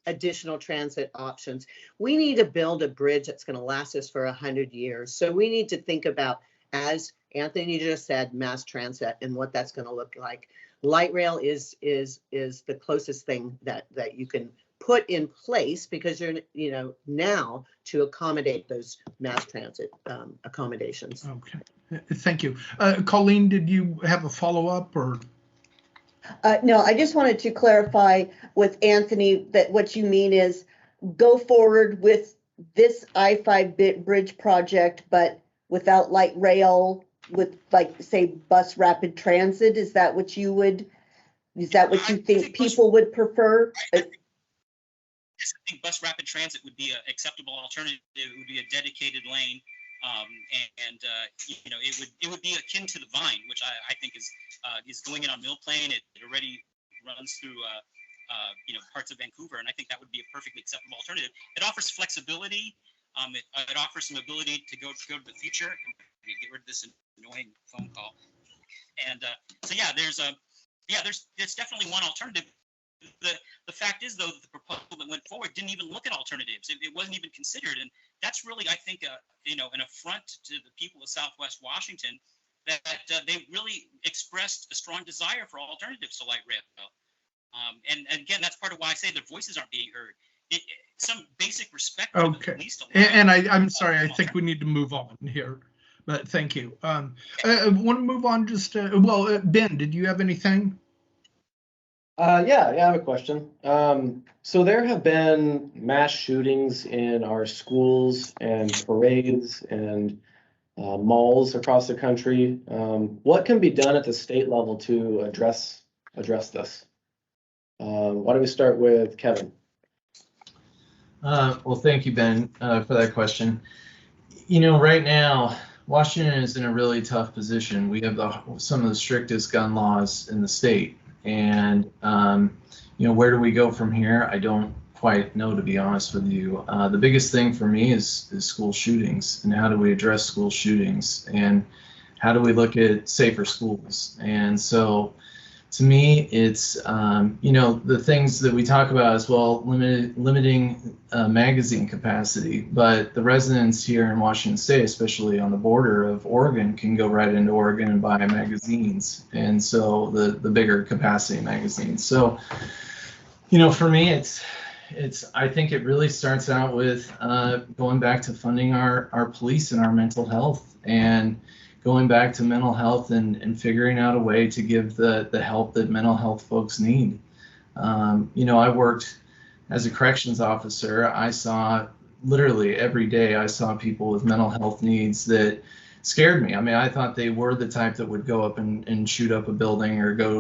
additional transit options. We need to build a bridge that's going to last us for 100 years. So we need to think about, as Anthony just said, mass transit and what that's going to look like. Light rail is the closest thing that you can put in place, because you're, you know, now to accommodate those mass transit accommodations. Okay, thank you. Colleen, did you have a follow-up or? No, I just wanted to clarify with Anthony that what you mean is go forward with this I-5 bridge project, but without light rail, with, like, say, bus rapid transit. Is that what you think people would prefer? I think bus rapid transit would be an acceptable alternative. It would be a dedicated lane, and you know, it would be akin to the Vine, which I think is going in on Mill Plain. It already runs through you know, parts of Vancouver, and I think that would be a perfectly acceptable alternative. It offers flexibility. It offers some ability to go to the future. Get rid of this annoying phone call. And so yeah, there's definitely one alternative. The fact is, though, that the proposal that went forward didn't even look at alternatives. It wasn't even considered, and that's really, I think, you know, an affront to the people of Southwest Washington, that they really expressed a strong desire for alternatives to light rail. And again, that's part of why I say their voices aren't being heard. Some basic respect. Okay. At least And I'm sorry, I think we need to move on here, but thank you. I want to move on just well, Ben, did you have anything? Yeah, I have a question. So there have been mass shootings in our schools and parades and malls across the country. What can be done at the state level to address this? Why don't we start with Kevin? Well, thank you, Ben, for that question. You know, right now, Washington is in a really tough position. We have some of the strictest gun laws in the state. And, you know, where do we go from here? I don't quite know, to be honest with you. The biggest thing for me is school shootings, and how do we address school shootings, and how do we look at safer schools? And so, to me, it's the things that we talk about as well, limiting magazine capacity. But the residents here in Washington State, especially on the border of Oregon, can go right into Oregon and buy magazines, and so the bigger capacity magazines. So, for me, I think it really starts out with going back to funding our police and our mental health, and going back to mental health and figuring out a way to give the help that mental health folks need. I worked as a corrections officer. I saw literally every day, I saw people with mental health needs that scared me. I mean, I thought they were the type that would go up and shoot up a building or go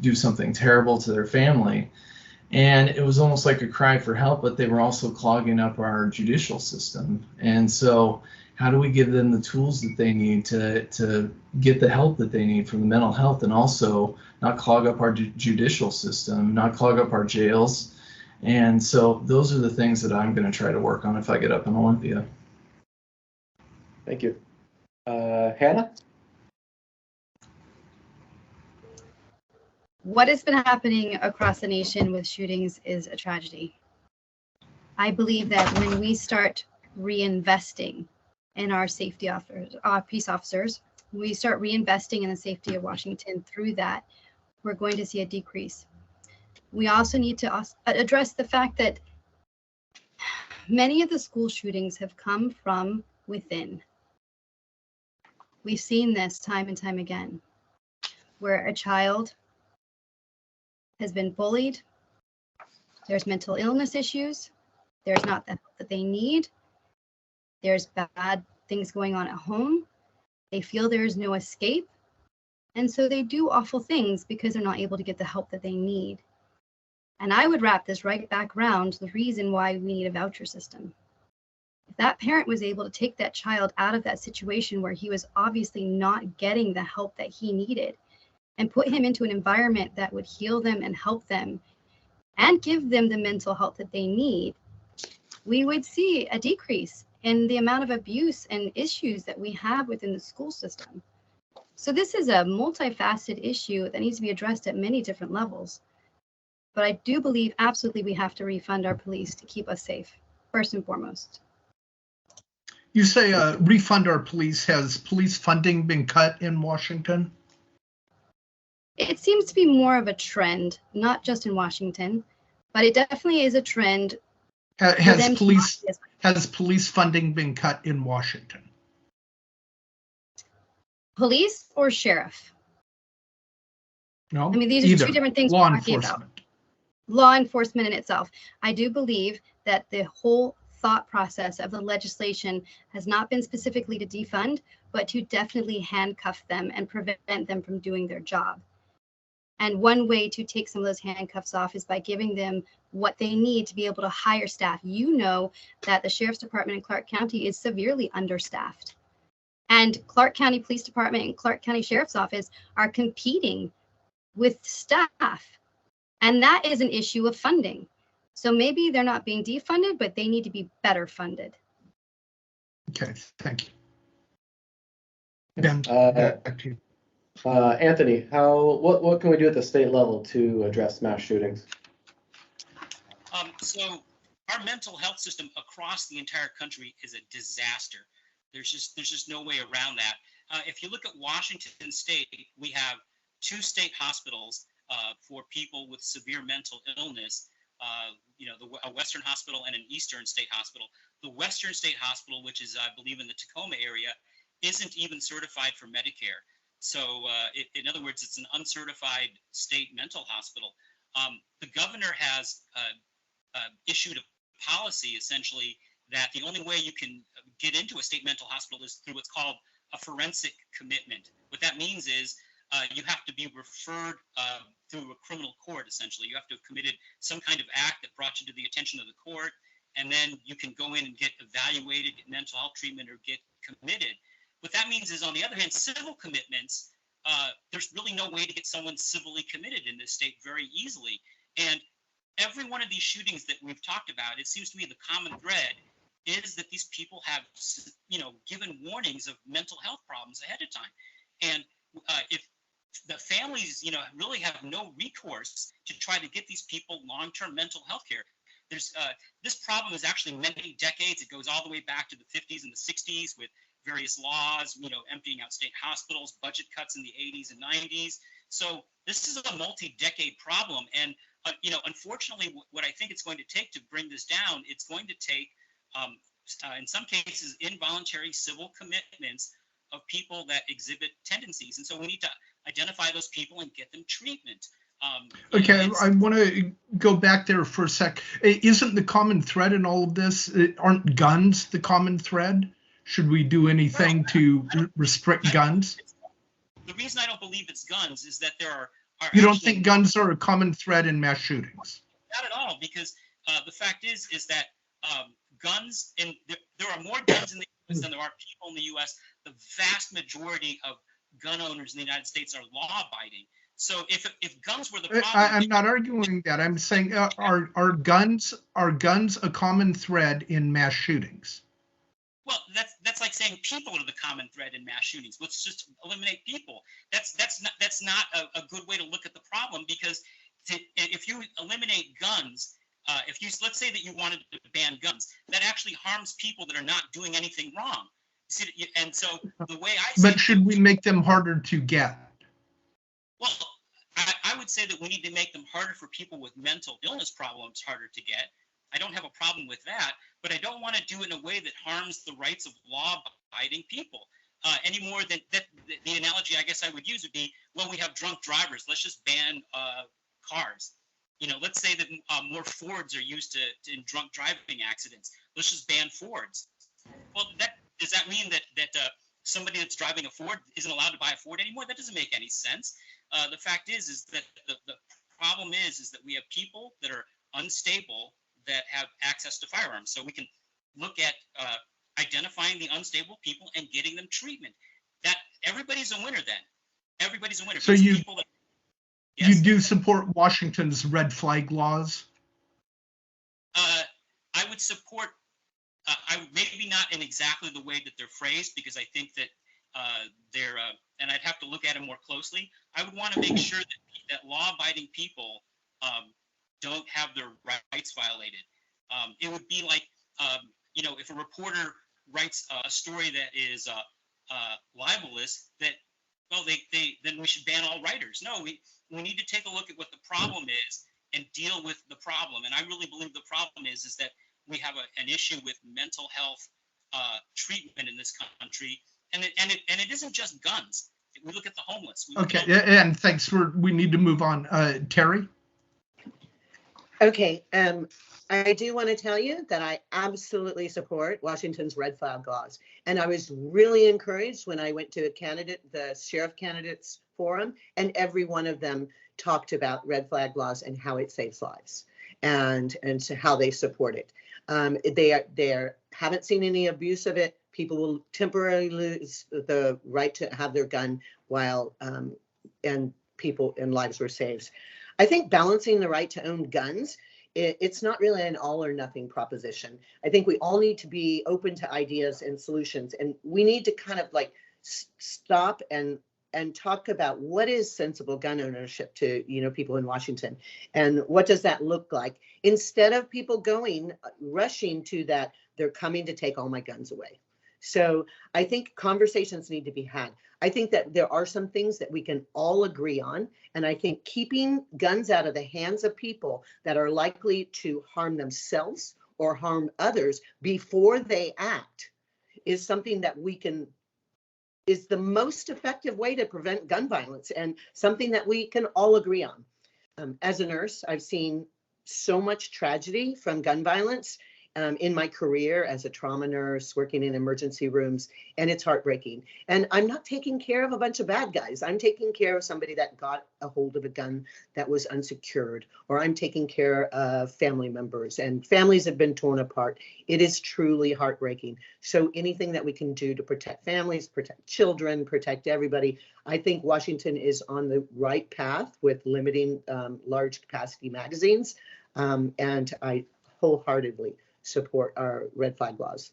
do something terrible to their family. And it was almost like a cry for help, but they were also clogging up our judicial system. And so, how do we give them the tools that they need to get the help that they need from the mental health, and also not clog up our judicial system, not clog up our jails? And so those are the things that I'm going to try to work on if I get up in Olympia. Thank you. Hannah? What has been happening across the nation with shootings is a tragedy. I believe that when we start reinvesting in our safety officers, our peace officers, we start reinvesting in the safety of Washington through that, we're going to see a decrease. We also need to address the fact that many of the school shootings have come from within. We've seen this time and time again, where a child has been bullied, there's mental illness issues, there's not the help that they need, there's bad things going on at home, they feel there's no escape, and so they do awful things because they're not able to get the help that they need. And I would wrap this right back around to the reason why we need a voucher system. If that parent was able to take that child out of that situation where he was obviously not getting the help that he needed, and put him into an environment that would heal them and help them and give them the mental health that they need, we would see a decrease in the amount of abuse and issues that we have within the school system. So this is a multifaceted issue that needs to be addressed at many different levels. But I do believe absolutely we have to refund our police to keep us safe, first and foremost. You say refund our police. Has police funding been cut in Washington? It seems to be more of a trend, not just in Washington, but it definitely is a trend. Has police funding been cut in Washington? Police or sheriff? No. I mean, these are two different things we're talking about. Law enforcement in itself. I do believe that the whole thought process of the legislation has not been specifically to defund, but to definitely handcuff them and prevent them from doing their job. And one way to take some of those handcuffs off is by giving them what they need to be able to hire staff. You know that the Sheriff's Department in Clark County is severely understaffed. And Clark County Police Department and Clark County Sheriff's Office are competing with staff. And that is an issue of funding. So maybe they're not being defunded, but they need to be better funded. Okay, thank you. Ben, Anthony, what can we do at the state level to address mass shootings? So our mental health system across the entire country is a disaster. There's just no way around that. If you look at Washington State, we have 2 state hospitals for people with severe mental illness. A Western hospital and an Eastern State hospital. The Western State hospital, which is, I believe, in the Tacoma area, isn't even certified for Medicare. So in other words, it's an uncertified state mental hospital. The governor has issued a policy, essentially, that the only way you can get into a state mental hospital is through what's called a forensic commitment. What that means is you have to be referred through a criminal court, essentially. You have to have committed some kind of act that brought you to the attention of the court, and then you can go in and get evaluated, get mental health treatment, or get committed. What that means is, on the other hand, civil commitments, there's really no way to get someone civilly committed in this state very easily. And every one of these shootings that we've talked about, it seems to me the common thread is that these people have, given warnings of mental health problems ahead of time. And if the families, really have no recourse to try to get these people long-term mental health care. There's this problem is actually many decades. It goes all the way back to the 50s and the 60s with various laws, emptying out state hospitals, budget cuts in the 80s and 90s. So this is a multi-decade problem. And, unfortunately, what I think it's going to take to bring this down, it's going to take, in some cases, involuntary civil commitments of people that exhibit tendencies. And so we need to identify those people and get them treatment. Okay, I want to go back there for a sec. Isn't the common thread in all of this, aren't guns the common thread? Should we do anything to restrict guns? The reason I don't believe it's guns is that there are you don't think guns are a common thread in mass shootings? Not at all, because the fact is that guns, and there are more guns in the U.S. than there are people in the U.S. The vast majority of gun owners in the United States are law-abiding. So if guns were the problem, I'm not arguing that. I'm saying are guns a common thread in mass shootings? Well, that's like saying people are the common thread in mass shootings. Let's just eliminate people. That's not a good way to look at the problem, because if you eliminate guns, let's say that you wanted to ban guns, that actually harms people that are not doing anything wrong. And so the way I see but should we make them harder to get? Well, I would say that we need to make them harder for people with mental illness problems harder to get. I don't have a problem with that, but I don't want to do it in a way that harms the rights of law-abiding people any more than that. The analogy I guess I would use would be, well, we have drunk drivers. Let's just ban cars. Let's say that more Fords are used in drunk driving accidents. Let's just ban Fords. Well, does that mean that somebody that's driving a Ford isn't allowed to buy a Ford anymore? That doesn't make any sense. The fact is that the problem is that we have people that are unstable that have access to firearms. So we can look at identifying the unstable people and getting them treatment. That everybody's a winner then. Everybody's a winner. So you do support Washington's red flag laws? I would support. Maybe not in exactly the way that they're phrased, because I think that they're, and I'd have to look at them more closely. I would want to make sure that law-abiding people don't have their rights violated. It would be like, if a reporter writes a story that is libelous, that, well, then we should ban all writers. No, we need to take a look at what the problem is and deal with the problem. And I really believe the problem is that we have an issue with mental health treatment in this country, and it isn't just guns. We look at the homeless. Okay, and thanks we need to move on. Terri? Okay, I do want to tell you that I absolutely support Washington's red flag laws. And I was really encouraged when I went to the sheriff candidates forum, and every one of them talked about red flag laws and how it saves lives and so how they support it. They haven't seen any abuse of it. People will temporarily lose the right to have their gun while and people and lives were saved. I think balancing the right to own guns, it's not really an all or nothing proposition. I think we all need to be open to ideas and solutions, and we need to kind of like stop and talk about what is sensible gun ownership to people in Washington, and what does that look like, instead of people rushing to that they're coming to take all my guns away. So I think conversations need to be had. I think that there are some things that we can all agree on, and I think keeping guns out of the hands of people that are likely to harm themselves or harm others before they act is something that is the most effective way to prevent gun violence, and something that we can all agree on. As a nurse, I've seen so much tragedy from gun violence in my career as a trauma nurse, working in emergency rooms, and it's heartbreaking. And I'm not taking care of a bunch of bad guys. I'm taking care of somebody that got a hold of a gun that was unsecured, or I'm taking care of family members, and families have been torn apart. It is truly heartbreaking. So anything that we can do to protect families, protect children, protect everybody, I think Washington is on the right path with limiting large capacity magazines. And I wholeheartedly support our red flag laws.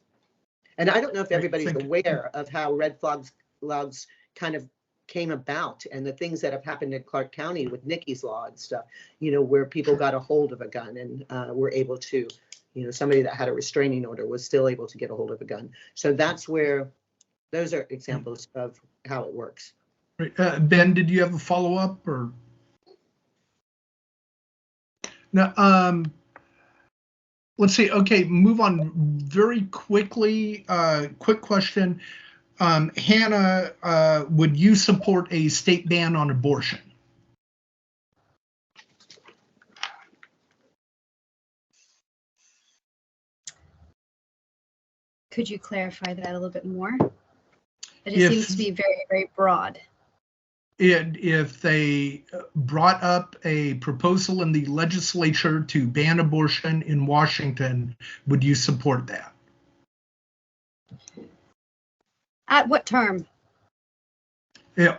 And I don't know if everybody's aware of how red flags laws kind of came about and the things that have happened in Clark County with Nikki's law and stuff, you know, where people got a hold of a gun and were able to, you know, somebody that had a restraining order was still able to get a hold of a gun. So that's where, those are examples of how it works. Right. Ben, did you have a follow-up or? No, let's see. Okay, move on very quickly. Quick question. Hannah, would you support a state ban on abortion? Could you clarify that a little bit more? It just seems to be very, very broad. If they brought up a proposal in the legislature to ban abortion in Washington, would you support that? At what term?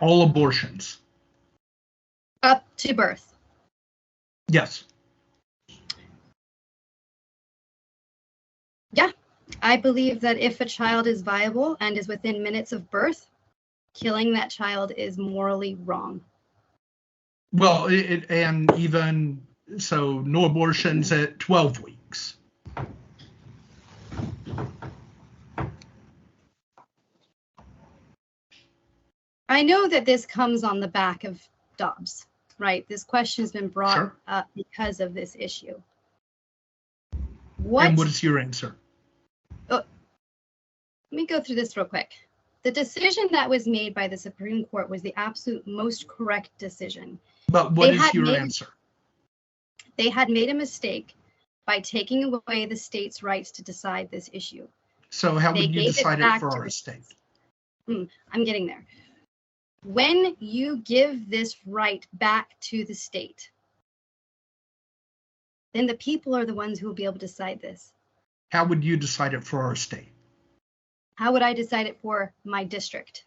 All abortions. Up to birth. Yes. Yeah, I believe that if a child is viable and is within minutes of birth, killing that child is morally wrong. Well, and even so, no abortions at 12 weeks. I know that this comes on the back of Dobbs, right? This question has been brought up because of this issue. And what is your answer? Oh, let me go through this real quick. The decision that was made by the Supreme Court was the absolute most correct decision. But what is your answer? They had made a mistake by taking away the state's rights to decide this issue. So how would you decide it for our state? I'm getting there. When you give this right back to the state, then the people are the ones who will be able to decide this. How would you decide it for our state? How would I decide it for my district?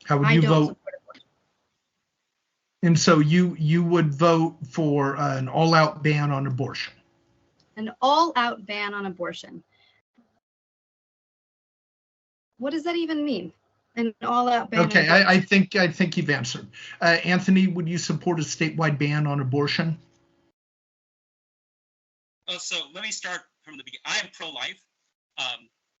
How would you vote? And so you would vote for an all-out ban on abortion? An all-out ban on abortion. What does that even mean? An all-out ban. Okay, I think you've answered. Anthony, would you support a statewide ban on abortion? So let me start from the beginning. I am pro-life.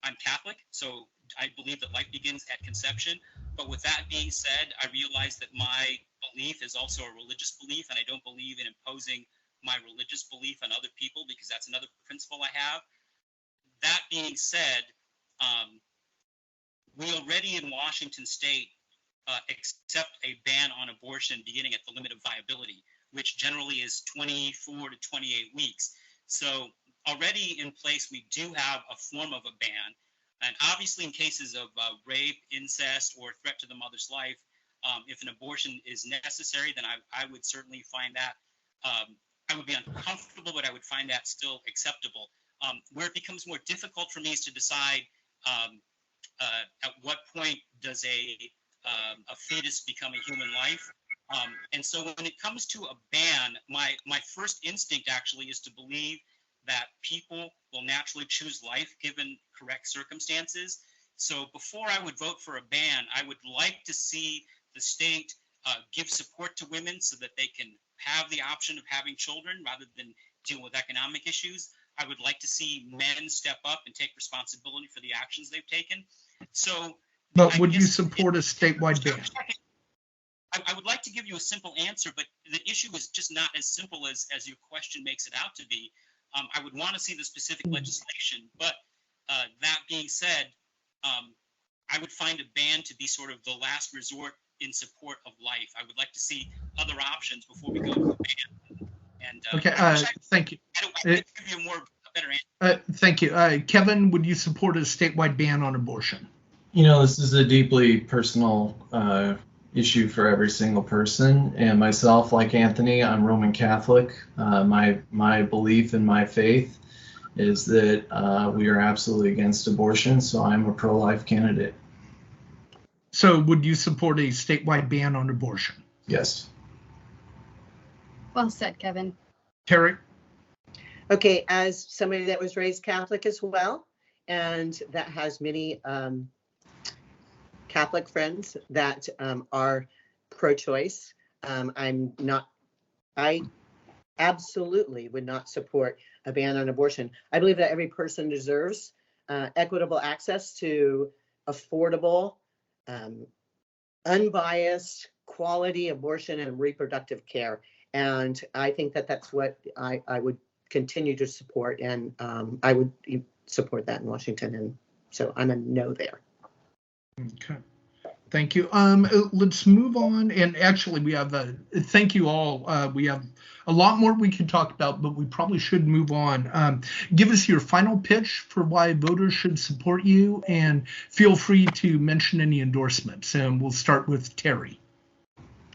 I'm Catholic, so I believe that life begins at conception. But with that being said, I realize that my belief is also a religious belief, and I don't believe in imposing my religious belief on other people because that's another principle I have. That being said, we already in Washington State accept a ban on abortion beginning at the limit of viability, which generally is 24 to 28 weeks. So already in place, we do have a form of a ban. And obviously in cases of rape, incest, or threat to the mother's life, if an abortion is necessary, then I would certainly find that, I would be uncomfortable, but I would find that still acceptable. Where it becomes more difficult for me is to decide at what point does a fetus become a human life. And so when it comes to a ban, my first instinct actually is to believe that people will naturally choose life given correct circumstances. So before I would vote for a ban, I would like to see the state give support to women so that they can have the option of having children rather than deal with economic issues. I would like to see men step up and take responsibility for the actions they've taken. So, but would you support a statewide ban? I would like to give you a simple answer, but the issue is just not as simple as your question makes it out to be. I would want to see the specific legislation, but that being said, I would find a ban to be sort of the last resort in support of life. I would like to see other options before we go to a ban. And, okay, thank you. I can give you a better answer. Thank you. Kevin, would you support a statewide ban on abortion? You know, this is a deeply personal issue for every single person, and myself, like Anthony, I'm Roman Catholic. My belief and my faith is that we are absolutely against abortion, so I'm a pro-life candidate. So would you support a statewide ban on abortion? Yes. Well said, Kevin. Terri? Okay, as somebody that was raised Catholic as well, and that has many Catholic friends that are pro-choice, I absolutely would not support a ban on abortion. I believe that every person deserves equitable access to affordable, unbiased, quality abortion and reproductive care. And I think that that's what I would continue to support, and I would support that in Washington. And so I'm a no there. Okay. Thank you. Let's move on. And actually, we have thank you all. We have a lot more we could talk about, but we probably should move on. Give us your final pitch for why voters should support you, and feel free to mention any endorsements. And we'll start with Terri.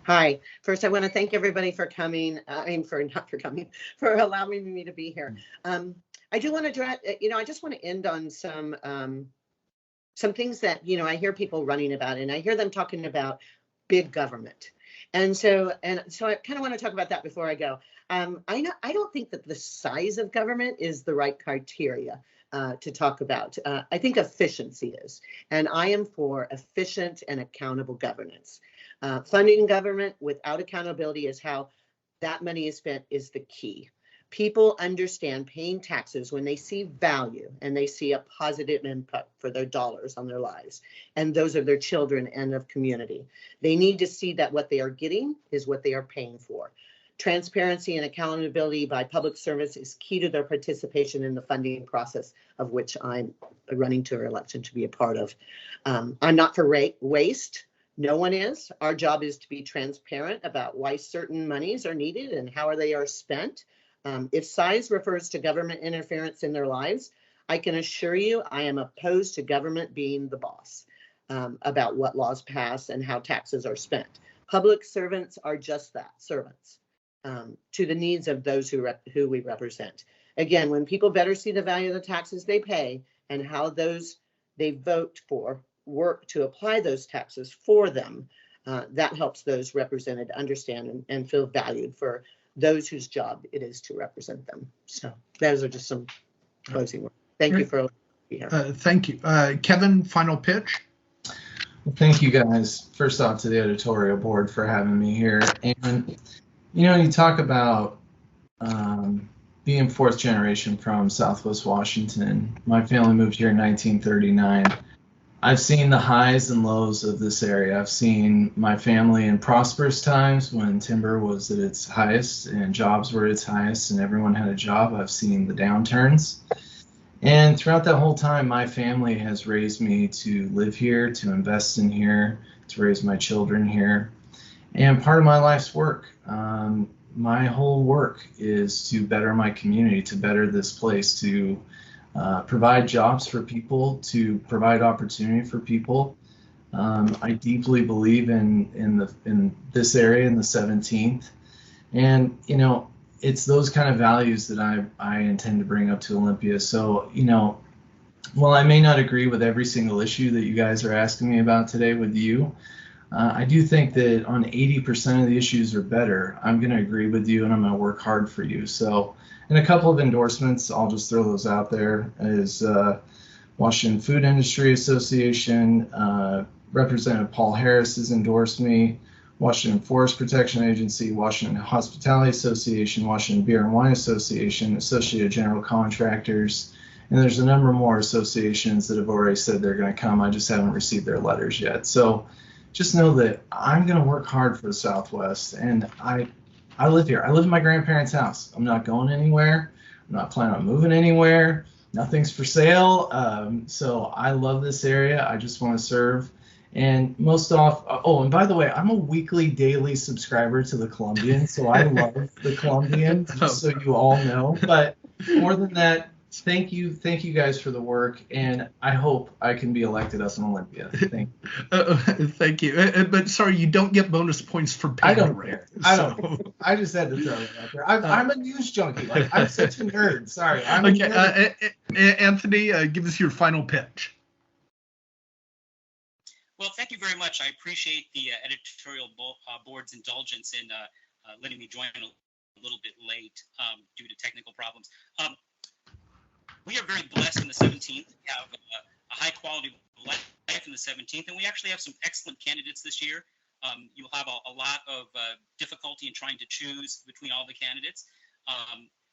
Hi. First, I want to thank everybody for coming. For allowing me to be here. I do want to I just want to end on some things that, I hear people running about, and I hear them talking about big government. And so I kind of want to talk about that before I go. I don't think that the size of government is the right criteria to talk about. I think efficiency is, and I am for efficient and accountable governance. Funding government without accountability is how that money is spent is the key. People understand paying taxes when they see value and they see a positive impact for their dollars on their lives. And those are their children and of community. They need to see that what they are getting is what they are paying for. Transparency and accountability by public service is key to their participation in the funding process, of which I'm running to election to be a part of. I'm not for waste. No one is. Our job is to be transparent about why certain monies are needed and how they are spent. If size refers to government interference in their lives, I can assure you I am opposed to government being the boss about what laws pass and how taxes are spent. Public servants are just that, servants, to the needs of those who we represent. Again, when people better see the value of the taxes they pay and how those they vote for work to apply those taxes for them, that helps those represented understand and feel valued for those whose job it is to represent them. So those are just some closing words. Thank you for being here. Thank you. Kevin, final pitch. Well, thank you guys, first off, to the editorial board for having me here. And, you talk about being fourth generation from Southwest Washington. My family moved here in 1939. I've seen the highs and lows of this area. I've seen my family in prosperous times when timber was at its highest and jobs were at its highest and everyone had a job. I've seen the downturns. And throughout that whole time, my family has raised me to live here, to invest in here, to raise my children here. And part of my life's work, my whole work is to better my community, to better this place, to provide jobs for people, to provide opportunity for people. I deeply believe in this area, in the 17th, and it's those kind of values that I intend to bring up to Olympia. So while I may not agree with every single issue that you guys are asking me about today with you, I do think that on 80% of the issues or better, I'm going to agree with you and I'm going to work hard for you. So, and a couple of endorsements, I'll just throw those out there, is Washington Food Industry Association, Representative Paul Harris has endorsed me, Washington Forest Protection Agency, Washington Hospitality Association, Washington Beer and Wine Association, Associated General Contractors, and there's a number more associations that have already said they're going to come. I just haven't received their letters yet. So just know that I'm going to work hard for the Southwest, and I live here. I live in my grandparents' house. I'm not going anywhere. I'm not planning on moving anywhere. Nothing's for sale. So I love this area. I just want to serve. And most off, and by the way, I'm a weekly, daily subscriber to the Columbian, so I love the Columbian, just so you all know. But more than that, thank you guys for the work, and I hope I can be elected up in Olympia. Thank you. Thank you. But sorry, you don't get bonus points for pandering. I don't. I just had to throw it out there. I'm a news junkie. I'm such a nerd. Sorry. I'm a nerd. Anthony, give us your final pitch. Well, thank you very much. I appreciate the editorial board's indulgence in letting me join little bit late due to technical problems. We are very blessed in the 17th. We have a high quality of life in the 17th, and we actually have some excellent candidates this year. You'll have a lot of difficulty in trying to choose between all the candidates.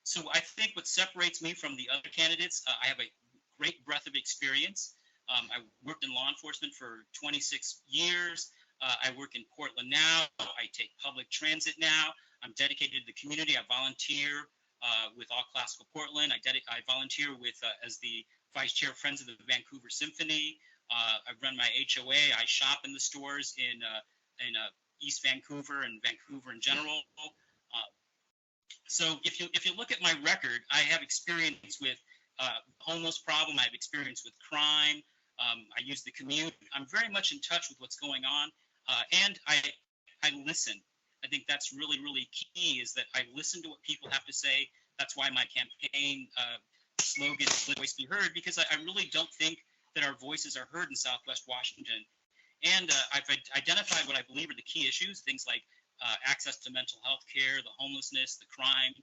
So I think what separates me from the other candidates, I have a great breadth of experience. I worked in law enforcement for 26 years. I work in Portland now. I take public transit now. I'm dedicated to the community. I volunteer with All Classical Portland. I volunteer with as the vice chair of Friends of the Vancouver Symphony. I run my HOA. I shop in the stores in East Vancouver and Vancouver in general. So if you look at my record, I have experience with homeless problem. I have experience with crime. I use the commute. I'm very much in touch with what's going on, and I listen. I think that's really, really key, is that I listen to what people have to say. That's why my campaign slogan is "Let Voice Be Heard," because I really don't think that our voices are heard in Southwest Washington. And I've identified what I believe are the key issues, things like access to mental health care, the homelessness, the crime,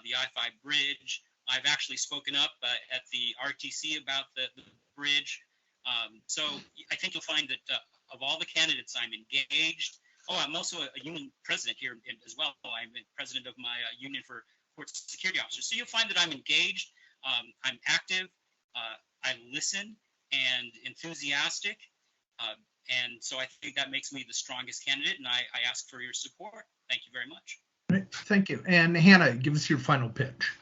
the I-5 bridge. I've actually spoken up at the RTC about the bridge. So I think you'll find that of all the candidates, I'm engaged. Oh, I'm also a union president here as well. I'm president of my union for port security officers. So you'll find that I'm engaged, I'm active, I listen, and enthusiastic. And so I think that makes me the strongest candidate, and I ask for your support. Thank you very much. Right, thank you. And Hannah, give us your final pitch.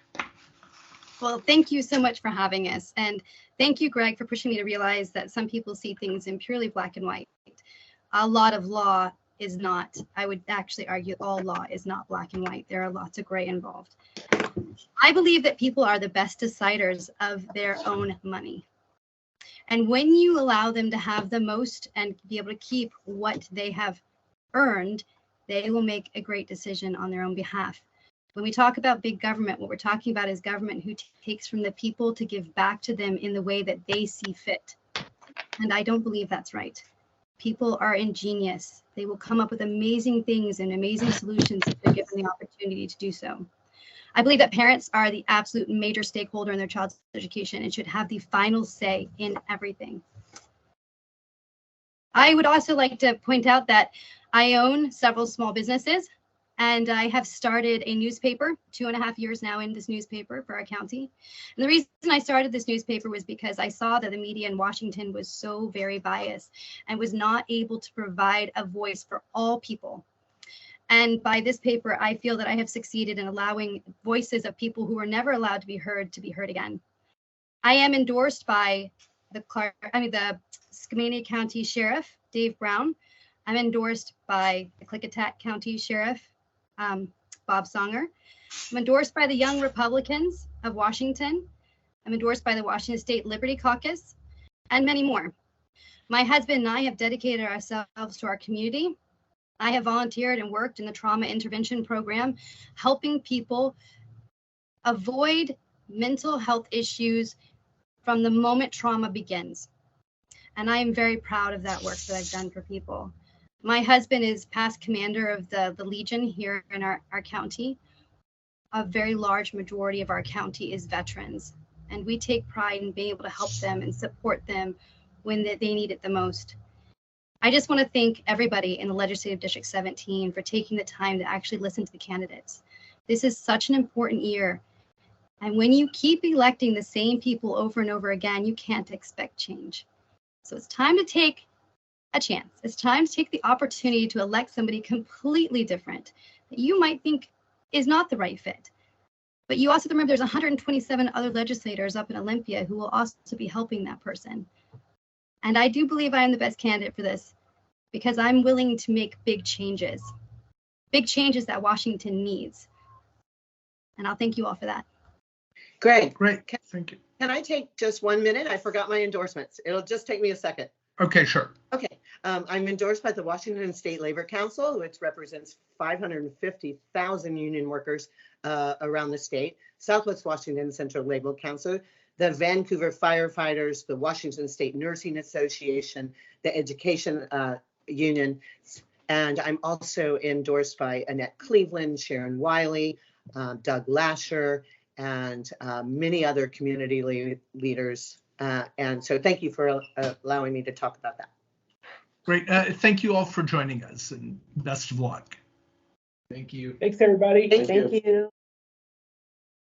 Well, thank you so much for having us. And thank you, Greg, for pushing me to realize that some people see things in purely black and white. A lot of law is not. I would actually argue all law is not black and white. There are lots of gray involved. I believe that people are the best deciders of their own money. And when you allow them to have the most and be able to keep what they have earned, they will make a great decision on their own behalf. When we talk about big government, what we're talking about is government who takes from the people to give back to them in the way that they see fit. And I don't believe that's right. People are ingenious. They will come up with amazing things and amazing solutions if they're given the opportunity to do so. I believe that parents are the absolute major stakeholder in their child's education and should have the final say in everything. I would also like to point out that I own several small businesses, and I have started a newspaper, 2.5 years now in this newspaper for our county. And the reason I started this newspaper was because I saw that the media in Washington was so very biased and was not able to provide a voice for all people. And by this paper, I feel that I have succeeded in allowing voices of people who were never allowed to be heard again. I am endorsed by the Skamania County Sheriff, Dave Brown. I'm endorsed by the Klickitat County Sheriff, Bob Songer. I'm endorsed by the Young Republicans of Washington. I'm endorsed by the Washington State Liberty Caucus, and many more. My husband and I have dedicated ourselves to our community. I have volunteered and worked in the trauma intervention program, helping people avoid mental health issues from the moment trauma begins. And I am very proud of that work that I've done for people. My husband is past commander of the Legion here in our county. A very large majority of our county is veterans, and we take pride in being able to help them and support them when they need it the most. I just want to thank everybody in the Legislative District 17 for taking the time to actually listen to the candidates. This is such an important year. And when you keep electing the same people over and over again, you can't expect change. So it's time to take a chance. It's time to take the opportunity to elect somebody completely different that you might think is not the right fit. But you also remember there's 127 other legislators up in Olympia who will also be helping that person. And I do believe I am the best candidate for this because I'm willing to make big changes that Washington needs. And I'll thank you all for that. Greg, Great, thank you. can I take just 1 minute? I forgot my endorsements. It'll just take me a second. Okay, sure. Okay, I'm endorsed by the Washington State Labor Council, which represents 550,000 union workers around the state, Southwest Washington Central Labor Council, the Vancouver Firefighters, the Washington State Nursing Association, the Education Union, and I'm also endorsed by Annette Cleveland, Sharon Wiley, Doug Lasher, and many other community leaders. And so thank you for allowing me to talk about that. Great. Thank you all for joining us, and best of luck. Thank you. Thanks, everybody. Thank Thank you.